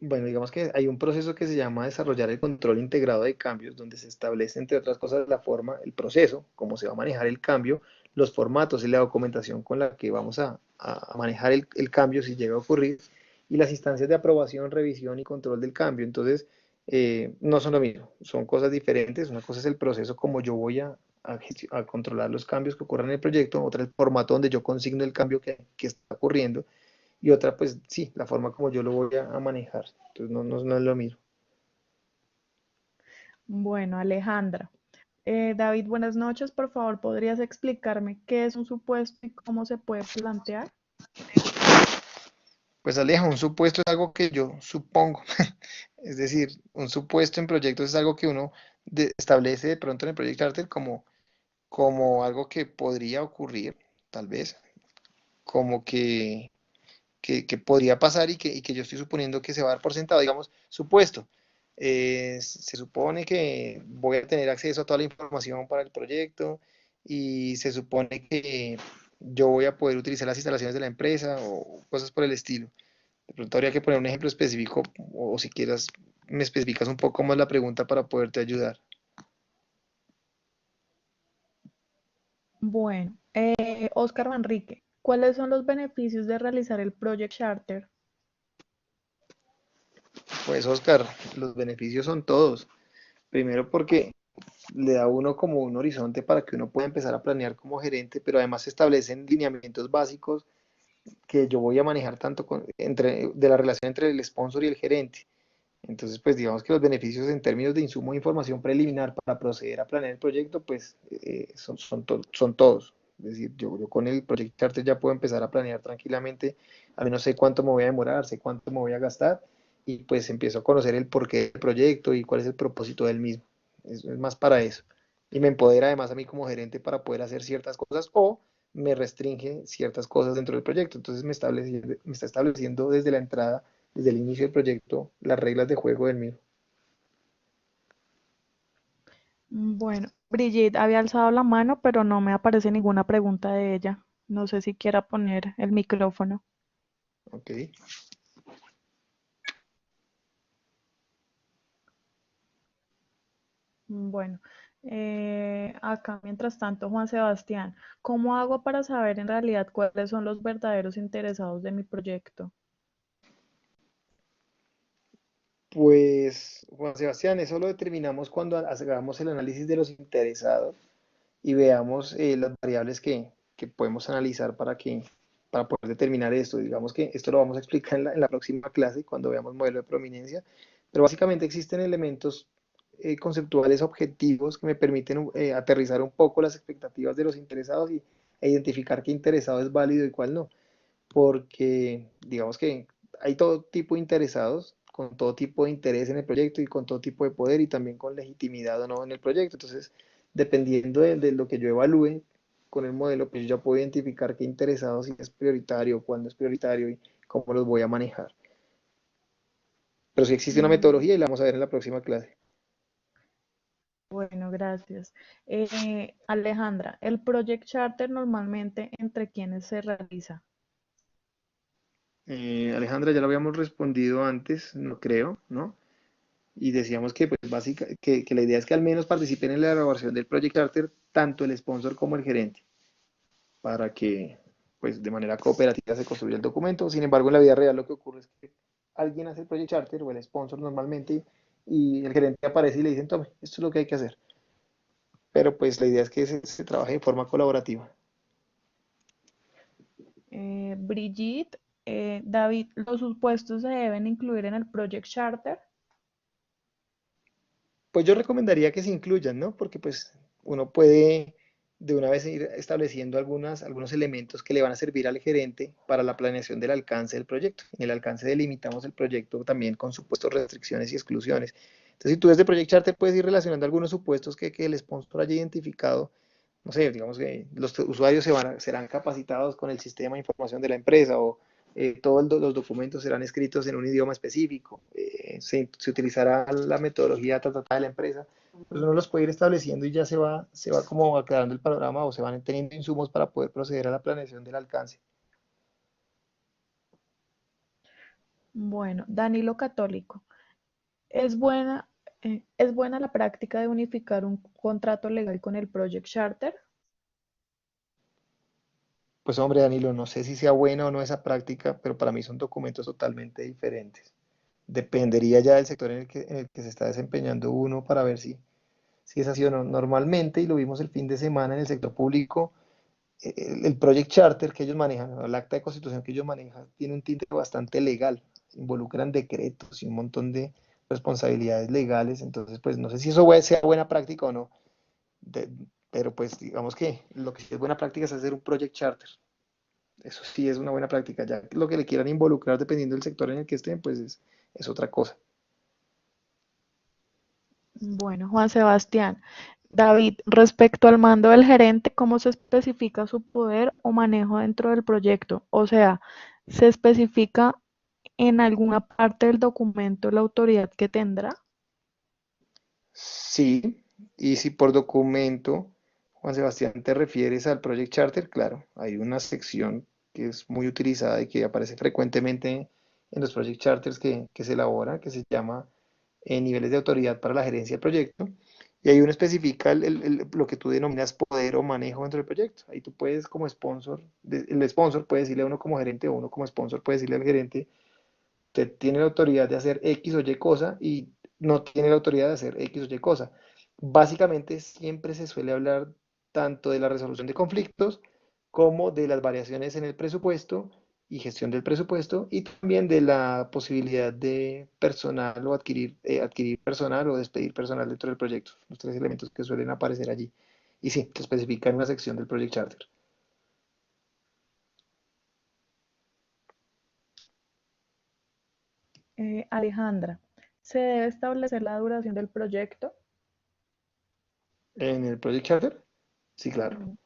Bueno, digamos que hay un proceso que se llama desarrollar el control integrado de cambios, donde se establece, entre otras cosas, la forma, el proceso, cómo se va a manejar el cambio, los formatos y la documentación con la que vamos a manejar el cambio si llega a ocurrir, y las instancias de aprobación, revisión y control del cambio. Entonces, no son lo mismo, son cosas diferentes. Una cosa es el proceso como yo voy a controlar los cambios que ocurran en el proyecto, otra el formato donde yo consigno el cambio que está ocurriendo, y otra, pues sí, la forma como yo lo voy a manejar. Entonces no es lo mismo. Bueno, Alejandra. David, buenas noches. Por favor, ¿podrías explicarme qué es un supuesto y cómo se puede plantear? Pues Aleja, un supuesto es algo que yo supongo. Es decir, un supuesto en proyectos es algo que uno establece de pronto en el Project Charter como algo que podría ocurrir, tal vez, como que podría pasar y que yo estoy suponiendo que se va a dar por sentado, digamos, supuesto. Se supone que voy a tener acceso a toda la información para el proyecto y se supone que yo voy a poder utilizar las instalaciones de la empresa o cosas por el estilo. De pronto habría que poner un ejemplo específico o si quieras me especificas un poco más la pregunta para poderte ayudar. Bueno, Oscar Manrique, ¿cuáles son los beneficios de realizar el Project Charter? Pues Oscar, los beneficios son todos. Primero porque le da a uno como un horizonte para que uno pueda empezar a planear como gerente, pero además se establecen lineamientos básicos que yo voy a manejar tanto de la relación entre el sponsor y el gerente. Entonces, pues digamos que los beneficios en términos de insumo de información preliminar para proceder a planear el proyecto, pues son todos. Es decir, yo con el Project Charter ya puedo empezar a planear tranquilamente, al menos sé cuánto me voy a demorar, sé cuánto me voy a gastar y pues empiezo a conocer el porqué del proyecto y cuál es el propósito del mismo. Es más para eso. Y me empodera además a mí como gerente para poder hacer ciertas cosas o me restringe ciertas cosas dentro del proyecto. Entonces me está estableciendo desde la entrada, desde el inicio del proyecto, las reglas de juego del mismo. Bueno, Brigitte había alzado la mano, pero no me aparece ninguna pregunta de ella. No sé si quiera poner el micrófono. Ok. Bueno, acá mientras tanto, Juan Sebastián, ¿cómo hago para saber en realidad cuáles son los verdaderos interesados de mi proyecto? Pues, Juan Sebastián, eso lo determinamos cuando hagamos el análisis de los interesados y veamos las variables que podemos analizar para poder determinar esto. Digamos que esto lo vamos a explicar en la próxima clase cuando veamos modelo de prominencia, pero básicamente existen elementos conceptuales objetivos que me permiten aterrizar un poco las expectativas de los interesados e identificar qué interesado es válido y cuál no, porque digamos que hay todo tipo de interesados con todo tipo de interés en el proyecto y con todo tipo de poder y también con legitimidad o no en el proyecto. Entonces, dependiendo de lo que yo evalúe con el modelo, pues yo ya puedo identificar qué interesado, si es prioritario, cuándo es prioritario y cómo los voy a manejar. Pero sí existe una Mm, metodología y la vamos a ver en la próxima clase. bueno, gracias. Alejandra, ¿el Project Charter normalmente entre quiénes se realiza? Alejandra, ya lo habíamos respondido antes, no creo, ¿no? Y decíamos que, pues, que la idea es que al menos participen en la elaboración del Project Charter tanto el sponsor como el gerente, para que, pues, de manera cooperativa se construya el documento. Sin embargo, en la vida real lo que ocurre es que alguien hace el Project Charter o el sponsor normalmente y el gerente aparece y le dicen, tome, esto es lo que hay que hacer. Pero pues la idea es que se trabaje de forma colaborativa. Brigitte, David, ¿los supuestos se deben incluir en el Project Charter? Pues yo recomendaría que se incluyan, ¿no? Porque pues uno puede de una vez ir estableciendo algunos elementos que le van a servir al gerente para la planeación del alcance del proyecto. En el alcance delimitamos el proyecto también con supuestos, restricciones y exclusiones. Entonces, si tú desde Project Charter puedes ir relacionando algunos supuestos que el sponsor haya identificado, no sé, digamos que los usuarios serán capacitados con el sistema de información de la empresa o todos los documentos serán escritos en un idioma específico, se utilizará la metodología de la empresa, pues uno los puede ir estableciendo y ya se va como aclarando el panorama o se van teniendo insumos para poder proceder a la planeación del alcance. Bueno, Danilo Católico, ¿es buena la práctica de unificar un contrato legal con el Project Charter? Pues hombre, Danilo, no sé si sea buena o no esa práctica, pero para mí son documentos totalmente diferentes. Dependería ya del sector en el que se está desempeñando uno para ver si si es así o no. Normalmente, y lo vimos el fin de semana en el sector público, el Project Charter que ellos manejan, o el acta de constitución que ellos manejan, tiene un tinte bastante legal, involucran decretos y un montón de responsabilidades legales, entonces pues no sé si eso sea buena práctica o no, de- pero pues digamos que lo que sí es buena práctica es hacer un Project Charter, eso sí es una buena práctica, ya lo que le quieran involucrar dependiendo del sector en el que estén, pues es otra cosa. Bueno, Juan Sebastián. David, respecto al mando del gerente, ¿cómo se especifica su poder o manejo dentro del proyecto? O sea, ¿se especifica en alguna parte del documento la autoridad que tendrá? Sí, y si por documento, Juan Sebastián, te refieres al Project Charter, claro, hay una sección que es muy utilizada y que aparece frecuentemente en los Project Charters que se elabora, que se llama niveles de autoridad para la gerencia del proyecto. Y ahí uno especifica lo que tú denominas poder o manejo dentro del proyecto. Ahí tú puedes como sponsor, el sponsor puede decirle a uno como gerente o uno como sponsor puede decirle al gerente, usted tiene la autoridad de hacer X o Y cosa y no tiene la autoridad de hacer X o Y cosa. Básicamente siempre se suele hablar tanto de la resolución de conflictos como de las variaciones en el presupuesto y gestión del presupuesto y también de la posibilidad de personal o adquirir personal o despedir personal dentro del proyecto. Los tres elementos que suelen aparecer allí. Y sí, se especifica en una sección del Project Charter. Alejandra, ¿se debe establecer la duración del proyecto? En el Project Charter, sí, claro. Ujú.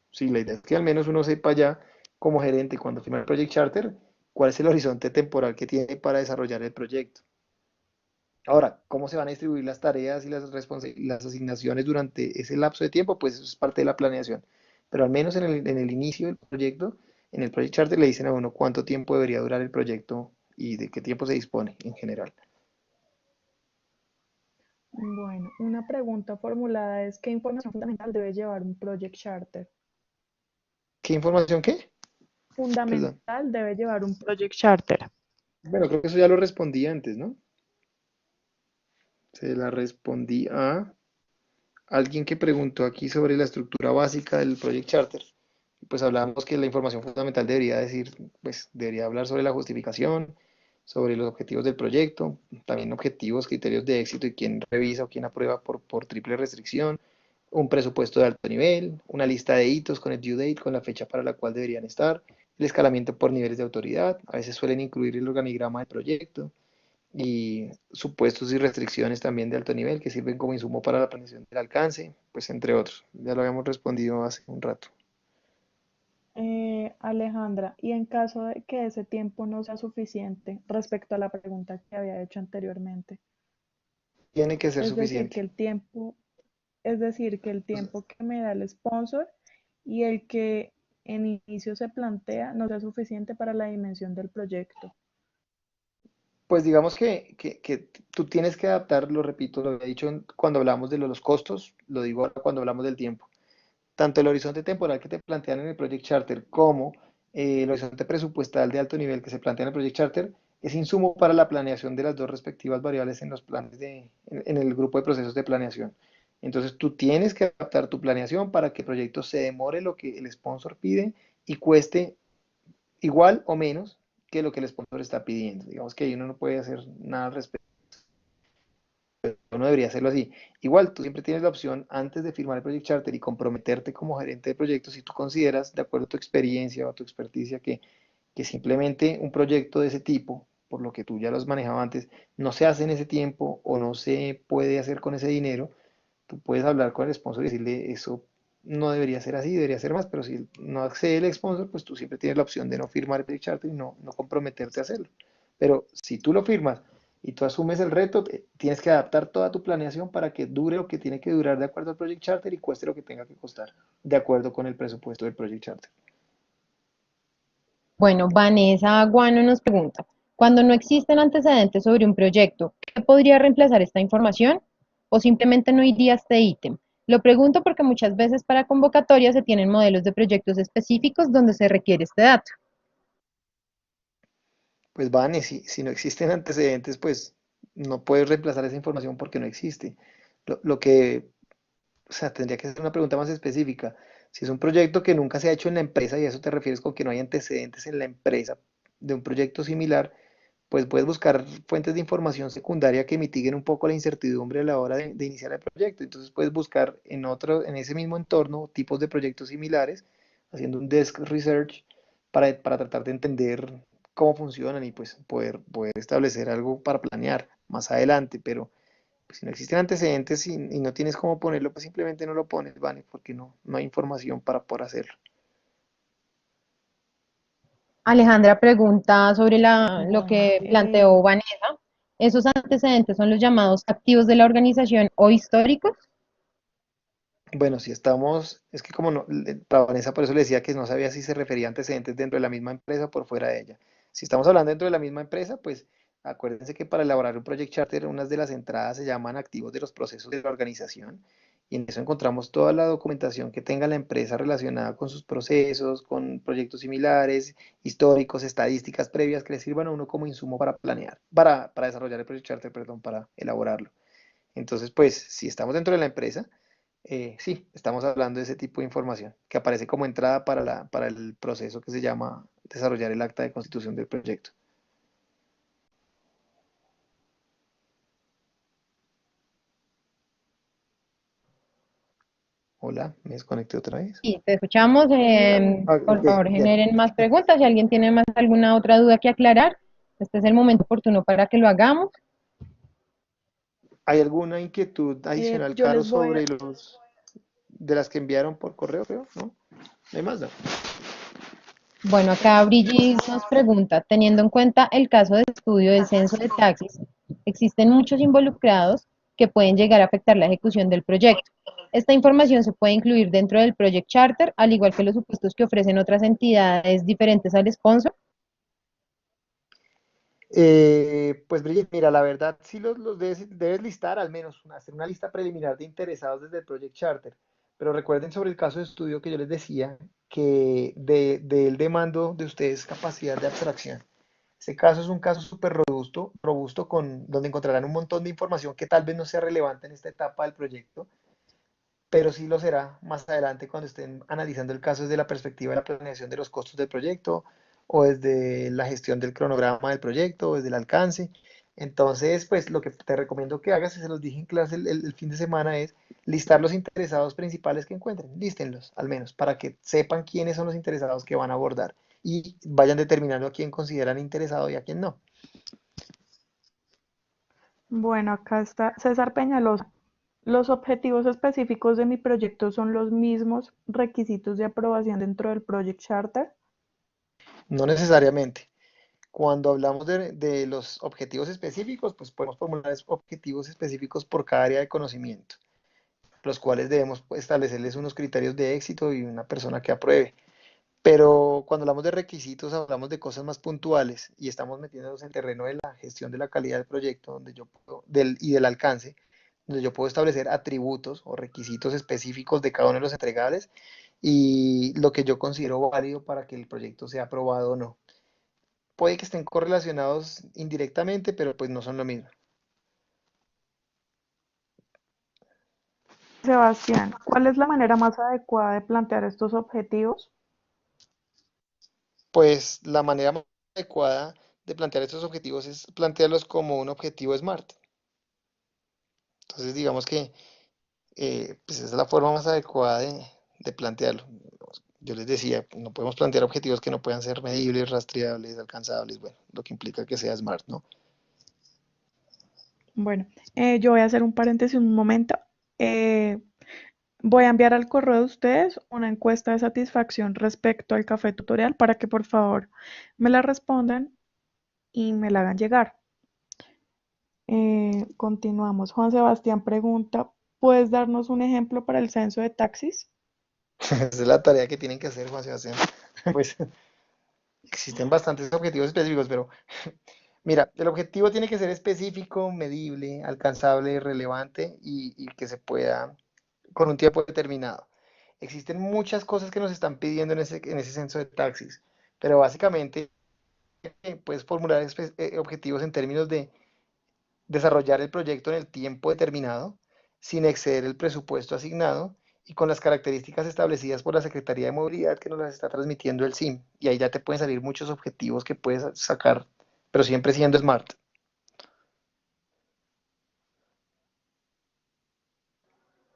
Sí, la idea es que al menos uno sepa ya como gerente cuando firma el Project Charter cuál es el horizonte temporal que tiene para desarrollar el proyecto. Ahora, ¿cómo se van a distribuir las tareas y las asignaciones durante ese lapso de tiempo? Pues eso es parte de la planeación. Pero al menos en el inicio del proyecto, en el Project Charter le dicen a uno cuánto tiempo debería durar el proyecto y de qué tiempo se dispone en general. Bueno, una pregunta formulada es: ¿qué información fundamental debe llevar un Project Charter? ¿Qué información qué? Perdón. Fundamental debe llevar un Project Charter. Bueno, creo que eso ya lo respondí antes, ¿no? Se la respondí a alguien que preguntó aquí sobre la estructura básica del Project Charter. Pues hablamos que la información fundamental debería decir, pues debería hablar sobre la justificación, sobre los objetivos del proyecto, también objetivos, criterios de éxito y quién revisa o quién aprueba por triple restricción, un presupuesto de alto nivel, una lista de hitos con el due date, con la fecha para la cual deberían estar, el escalamiento por niveles de autoridad, a veces suelen incluir el organigrama del proyecto, y supuestos y restricciones también de alto nivel que sirven como insumo para la planeación del alcance, pues entre otros. Ya lo habíamos respondido hace un rato. Alejandra, y en caso de que ese tiempo no sea suficiente respecto a la pregunta que había hecho anteriormente, Tiene que ser es decir, suficiente. que el tiempo, es decir, que el tiempo que me da el sponsor y el que en inicio se plantea no sea suficiente para la dimensión del proyecto. Pues digamos que tú tienes que adaptar, lo repito, lo he dicho cuando hablamos de los costos, lo digo ahora cuando hablamos del tiempo. Tanto el horizonte temporal que te plantean en el Project Charter como el horizonte presupuestal de alto nivel que se plantea en el Project Charter es insumo para la planeación de las dos respectivas variables en los planes en el grupo de procesos de planeación. Entonces tú tienes que adaptar tu planeación para que el proyecto se demore lo que el sponsor pide y cueste igual o menos que lo que el sponsor está pidiendo. Digamos que ahí uno no puede hacer nada al respecto, no debería hacerlo así. Igual, tú siempre tienes la opción antes de firmar el Project Charter y comprometerte como gerente de proyecto si tú consideras, de acuerdo a tu experiencia o a tu experticia, que simplemente un proyecto de ese tipo, por lo que tú ya los manejabas antes, no se hace en ese tiempo o no se puede hacer con ese dinero, tú puedes hablar con el sponsor y decirle eso no debería ser así, debería ser más, pero si no accede el sponsor, pues tú siempre tienes la opción de no firmar el Project Charter y no comprometerte a hacerlo. Pero si tú lo firmas y tú asumes el reto, tienes que adaptar toda tu planeación para que dure lo que tiene que durar de acuerdo al Project Charter y cueste lo que tenga que costar de acuerdo con el presupuesto del Project Charter. Bueno, Vanessa Guano nos pregunta, cuando no existen antecedentes sobre un proyecto, ¿qué podría reemplazar esta información? ¿O simplemente no iría a este ítem? Lo pregunto porque muchas veces para convocatorias se tienen modelos de proyectos específicos donde se requiere este dato. Pues Vane, si no existen antecedentes, pues no puedes reemplazar esa información porque no existe. Lo que o sea, tendría que ser una pregunta más específica. Si es un proyecto que nunca se ha hecho en la empresa y a eso te refieres con que no hay antecedentes en la empresa de un proyecto similar, pues puedes buscar fuentes de información secundaria que mitiguen un poco la incertidumbre a la hora de iniciar el proyecto. Entonces puedes buscar en ese mismo entorno tipos de proyectos similares, haciendo un desk research para tratar de entender cómo funcionan y pues poder establecer algo para planear más adelante. Pero pues, si no existen antecedentes y no tienes cómo ponerlo, pues simplemente no lo pones, ¿vale? Porque no hay información para poder hacerlo. Alejandra pregunta sobre lo Ok. que planteó Vanessa. ¿Esos antecedentes son los llamados activos de la organización o históricos? Bueno, si estamos, es que como no, para Vanessa por eso le decía que no sabía si se refería a antecedentes dentro de la misma empresa o por fuera de ella. Si estamos hablando dentro de la misma empresa, pues acuérdense que para elaborar un Project Charter, unas de las entradas se llaman activos de los procesos de la organización y en eso encontramos toda la documentación que tenga la empresa relacionada con sus procesos, con proyectos similares, históricos, estadísticas previas que le sirvan a uno como insumo para planear, para desarrollar el Project Charter, perdón, para elaborarlo. Entonces, pues, si estamos dentro de la empresa, sí, estamos hablando de ese tipo de información que aparece como entrada para el proceso que se llama desarrollar el acta de constitución del proyecto. Hola, me desconecté otra vez. Sí, te escuchamos. Ah, Por ok, favor, bien. generen más preguntas. Si alguien tiene más alguna otra duda que aclarar, este es el momento oportuno para que lo hagamos. ¿Hay alguna inquietud adicional, Yo Caro, les voy sobre a... los de las que enviaron por correo, creo? ¿No? ¿No hay más? No. Bueno, acá Brigitte nos pregunta, teniendo en cuenta el caso de estudio del censo de taxis, existen muchos involucrados que pueden llegar a afectar la ejecución del proyecto. Esta información se puede incluir dentro del Project Charter, al igual que los supuestos que ofrecen otras entidades diferentes al sponsor. Pues Brigitte, mira, la verdad sí los debes listar, al menos hacer una lista preliminar de interesados desde el Project Charter. Pero recuerden sobre el caso de estudio que yo les decía, que de él demando de ustedes capacidad de abstracción. Este caso es un caso súper robusto donde encontrarán un montón de información que tal vez no sea relevante en esta etapa del proyecto, pero sí lo será más adelante cuando estén analizando el caso desde la perspectiva de la planeación de los costos del proyecto o desde la gestión del cronograma del proyecto o desde el alcance. Entonces, pues lo que te recomiendo que hagas, y se los dije en clase el fin de semana, es listar los interesados principales que encuentren. Lístenlos, al menos, para que sepan quiénes son los interesados que van a abordar y vayan determinando a quién consideran interesado y a quién no. Bueno, acá está César Peñalosa. Los objetivos específicos de mi proyecto son los mismos requisitos de aprobación dentro del Project Charter. No necesariamente. Cuando hablamos de los objetivos específicos, pues podemos formular objetivos específicos por cada área de conocimiento, los cuales debemos pues, establecerles unos criterios de éxito y una persona que apruebe. Pero cuando hablamos de requisitos, hablamos de cosas más puntuales y estamos metiéndonos en el terreno de la gestión de la calidad del proyecto y del alcance, donde yo puedo establecer atributos o requisitos específicos de cada uno de los entregables y lo que yo considero válido para que el proyecto sea aprobado o no. Puede que estén correlacionados indirectamente, pero pues no son lo mismo. Sebastián, ¿cuál es la manera más adecuada de plantear estos objetivos? Pues la manera más adecuada de plantear estos objetivos es plantearlos como un objetivo SMART. Entonces, digamos que pues esa es la forma más adecuada de plantearlo. Yo les decía, no podemos plantear objetivos que no puedan ser medibles, rastreables, alcanzables, bueno, lo que implica que sea SMART, ¿no? Bueno, yo voy a hacer un paréntesis un momento. Eh, Voy a enviar al correo de ustedes una encuesta de satisfacción respecto al café tutorial para que por favor me la respondan y me la hagan llegar. Continuamos. Juan Sebastián pregunta, ¿puedes darnos un ejemplo para el censo de taxis? Esa es la tarea que tienen que hacer, Juan Sebastián. Pues existen bastantes objetivos específicos, pero mira, el objetivo tiene que ser específico, medible, alcanzable, relevante y que se pueda con un tiempo determinado. Existen muchas cosas que nos están pidiendo en ese censo de taxis, pero básicamente puedes formular objetivos en términos de desarrollar el proyecto en el tiempo determinado, sin exceder el presupuesto asignado y con las características establecidas por la Secretaría de Movilidad que nos las está transmitiendo el SIM. Y ahí ya te pueden salir muchos objetivos que puedes sacar, pero siempre siendo smart.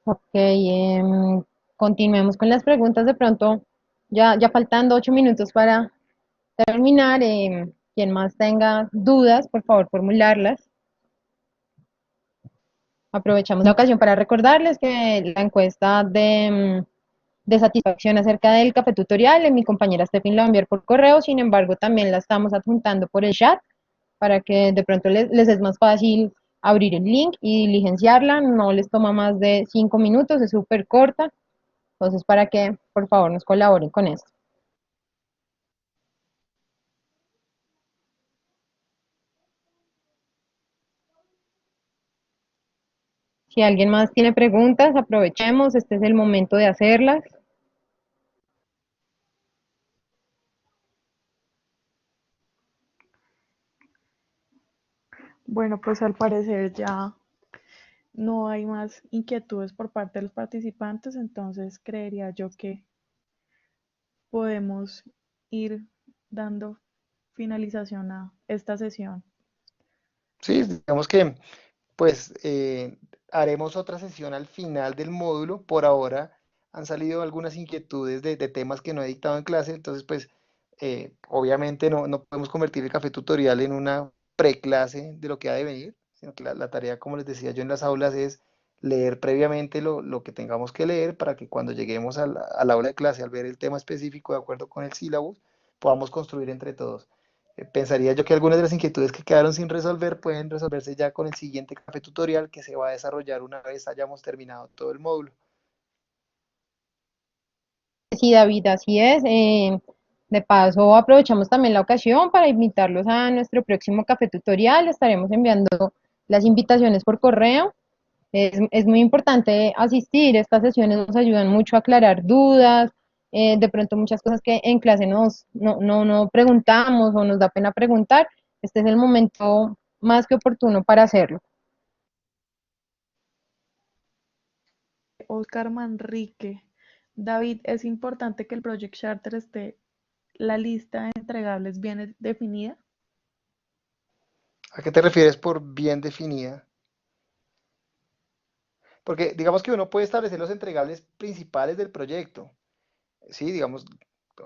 Ok, continuemos con las preguntas. De pronto, ya faltando 8 minutos para terminar. Quien más tenga dudas, por favor, formularlas. Aprovechamos la ocasión para recordarles que la encuesta de satisfacción acerca del café tutorial, mi compañera Steffi la va a enviar por correo. Sin embargo, también la estamos adjuntando por el chat para que de pronto les es más fácil abrir el link y diligenciarla. No les toma más de 5 minutos, es súper corta. Entonces, para que por favor nos colaboren con esto. Si alguien más tiene preguntas, aprovechemos, este es el momento de hacerlas. Bueno, pues al parecer ya no hay más inquietudes por parte de los participantes, entonces creería yo que podemos ir dando finalización a esta sesión. Sí, digamos que pues haremos otra sesión al final del módulo. Por ahora han salido algunas inquietudes de temas que no he dictado en clase, entonces pues obviamente no podemos convertir el café tutorial en una preclase de lo que ha de venir, sino que la tarea, como les decía yo en las aulas, es leer previamente lo que tengamos que leer para que cuando lleguemos al aula de clase, al ver el tema específico de acuerdo con el sílabus, podamos construir entre todos. Pensaría yo que algunas de las inquietudes que quedaron sin resolver pueden resolverse ya con el siguiente café tutorial que se va a desarrollar una vez hayamos terminado todo el módulo. Sí, David, así es. De paso, aprovechamos también la ocasión para invitarlos a nuestro próximo café tutorial. Estaremos enviando las invitaciones por correo. Es muy importante asistir. Estas sesiones nos ayudan mucho a aclarar dudas, de pronto muchas cosas que en clase no preguntamos o nos da pena preguntar. Este es el momento más que oportuno para hacerlo. Oscar Manrique. David, es importante que el Project Charter esté la lista de entregables bien definida. ¿A qué te refieres por bien definida? Porque digamos que uno puede establecer los entregables principales del proyecto, sí, digamos,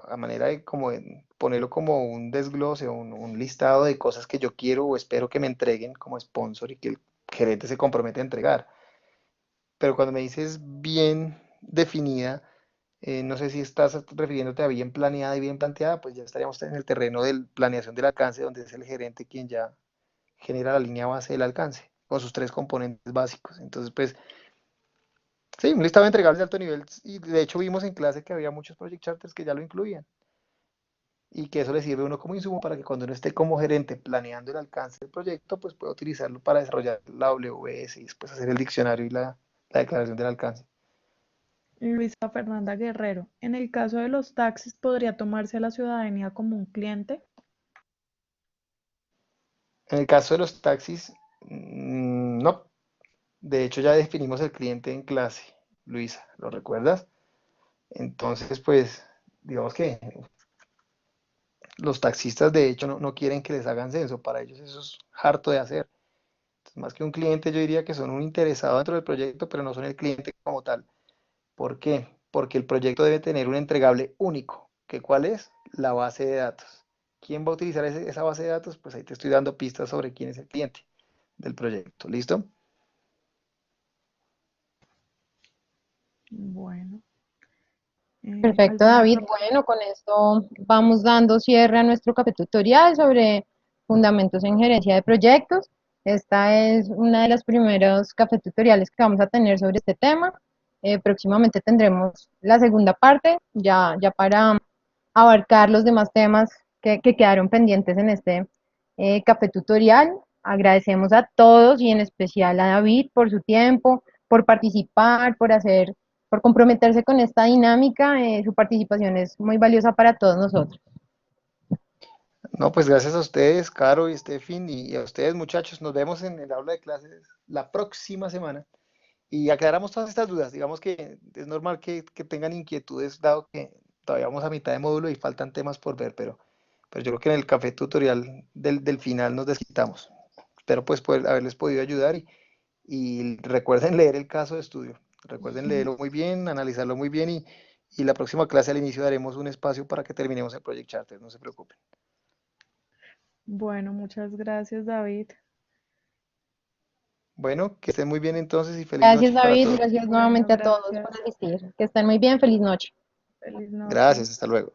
a manera de como de ponerlo como un desglose o un listado de cosas que yo quiero o espero que me entreguen como sponsor y que el gerente se compromete a entregar. Pero cuando me dices bien definida, no sé si estás refiriéndote a bien planeada y bien planteada, pues ya estaríamos en el terreno de planeación del alcance, donde es el gerente quien ya genera la línea base del alcance, con sus tres componentes básicos. Entonces, pues, sí, un listado de entregables de alto nivel, y de hecho vimos en clase que había muchos project charters que ya lo incluían, y que eso le sirve a uno como insumo para que cuando uno esté como gerente planeando el alcance del proyecto, pues pueda utilizarlo para desarrollar la WS y después hacer el diccionario y la declaración del alcance. Luisa Fernanda Guerrero. En el caso de los taxis, ¿podría tomarse a la ciudadanía como un cliente? En el caso de los taxis, no. De hecho, ya definimos el cliente en clase, Luisa, ¿lo recuerdas? Entonces, pues, digamos que los taxistas de hecho no quieren que les hagan censo, para ellos eso es harto de hacer. Entonces, más que un cliente, yo diría que son un interesado dentro del proyecto, pero no son el cliente como tal. ¿Por qué? Porque el proyecto debe tener un entregable único, que ¿cuál es? La base de datos. ¿Quién va a utilizar esa base de datos? Pues ahí te estoy dando pistas sobre quién es el cliente del proyecto. ¿Listo? Bueno, Perfecto, ¿alguna David. otra? Bueno, con esto vamos dando cierre a nuestro café tutorial sobre fundamentos en gerencia de proyectos. Esta es una de las primeros café tutoriales que vamos a tener sobre este tema. Próximamente tendremos la segunda parte, ya para abarcar los demás temas que quedaron pendientes en este café tutorial. Agradecemos a todos y en especial a David por su tiempo, por participar, por comprometerse con esta dinámica. Su participación es muy valiosa para todos nosotros. No, pues gracias a ustedes, Caro y Stefan, y a ustedes muchachos. Nos vemos en el aula de clases la próxima semana. y aclaramos todas estas dudas. Digamos que es normal que tengan inquietudes, dado que todavía vamos a mitad de módulo y faltan temas por ver, pero yo creo que en el café tutorial del final nos desquitamos. Espero pues poder haberles podido ayudar y recuerden leer el caso de estudio. Recuerden leerlo muy bien, analizarlo muy bien y la próxima clase al inicio daremos un espacio para que terminemos el Project Charter, no se preocupen. Bueno, muchas gracias, David. Bueno, que estén muy bien entonces y feliz Gracias, noche para David. todos. Gracias Bueno, nuevamente a todos por gracias. asistir. Que estén muy bien. Feliz noche. Feliz noche. Gracias, hasta luego.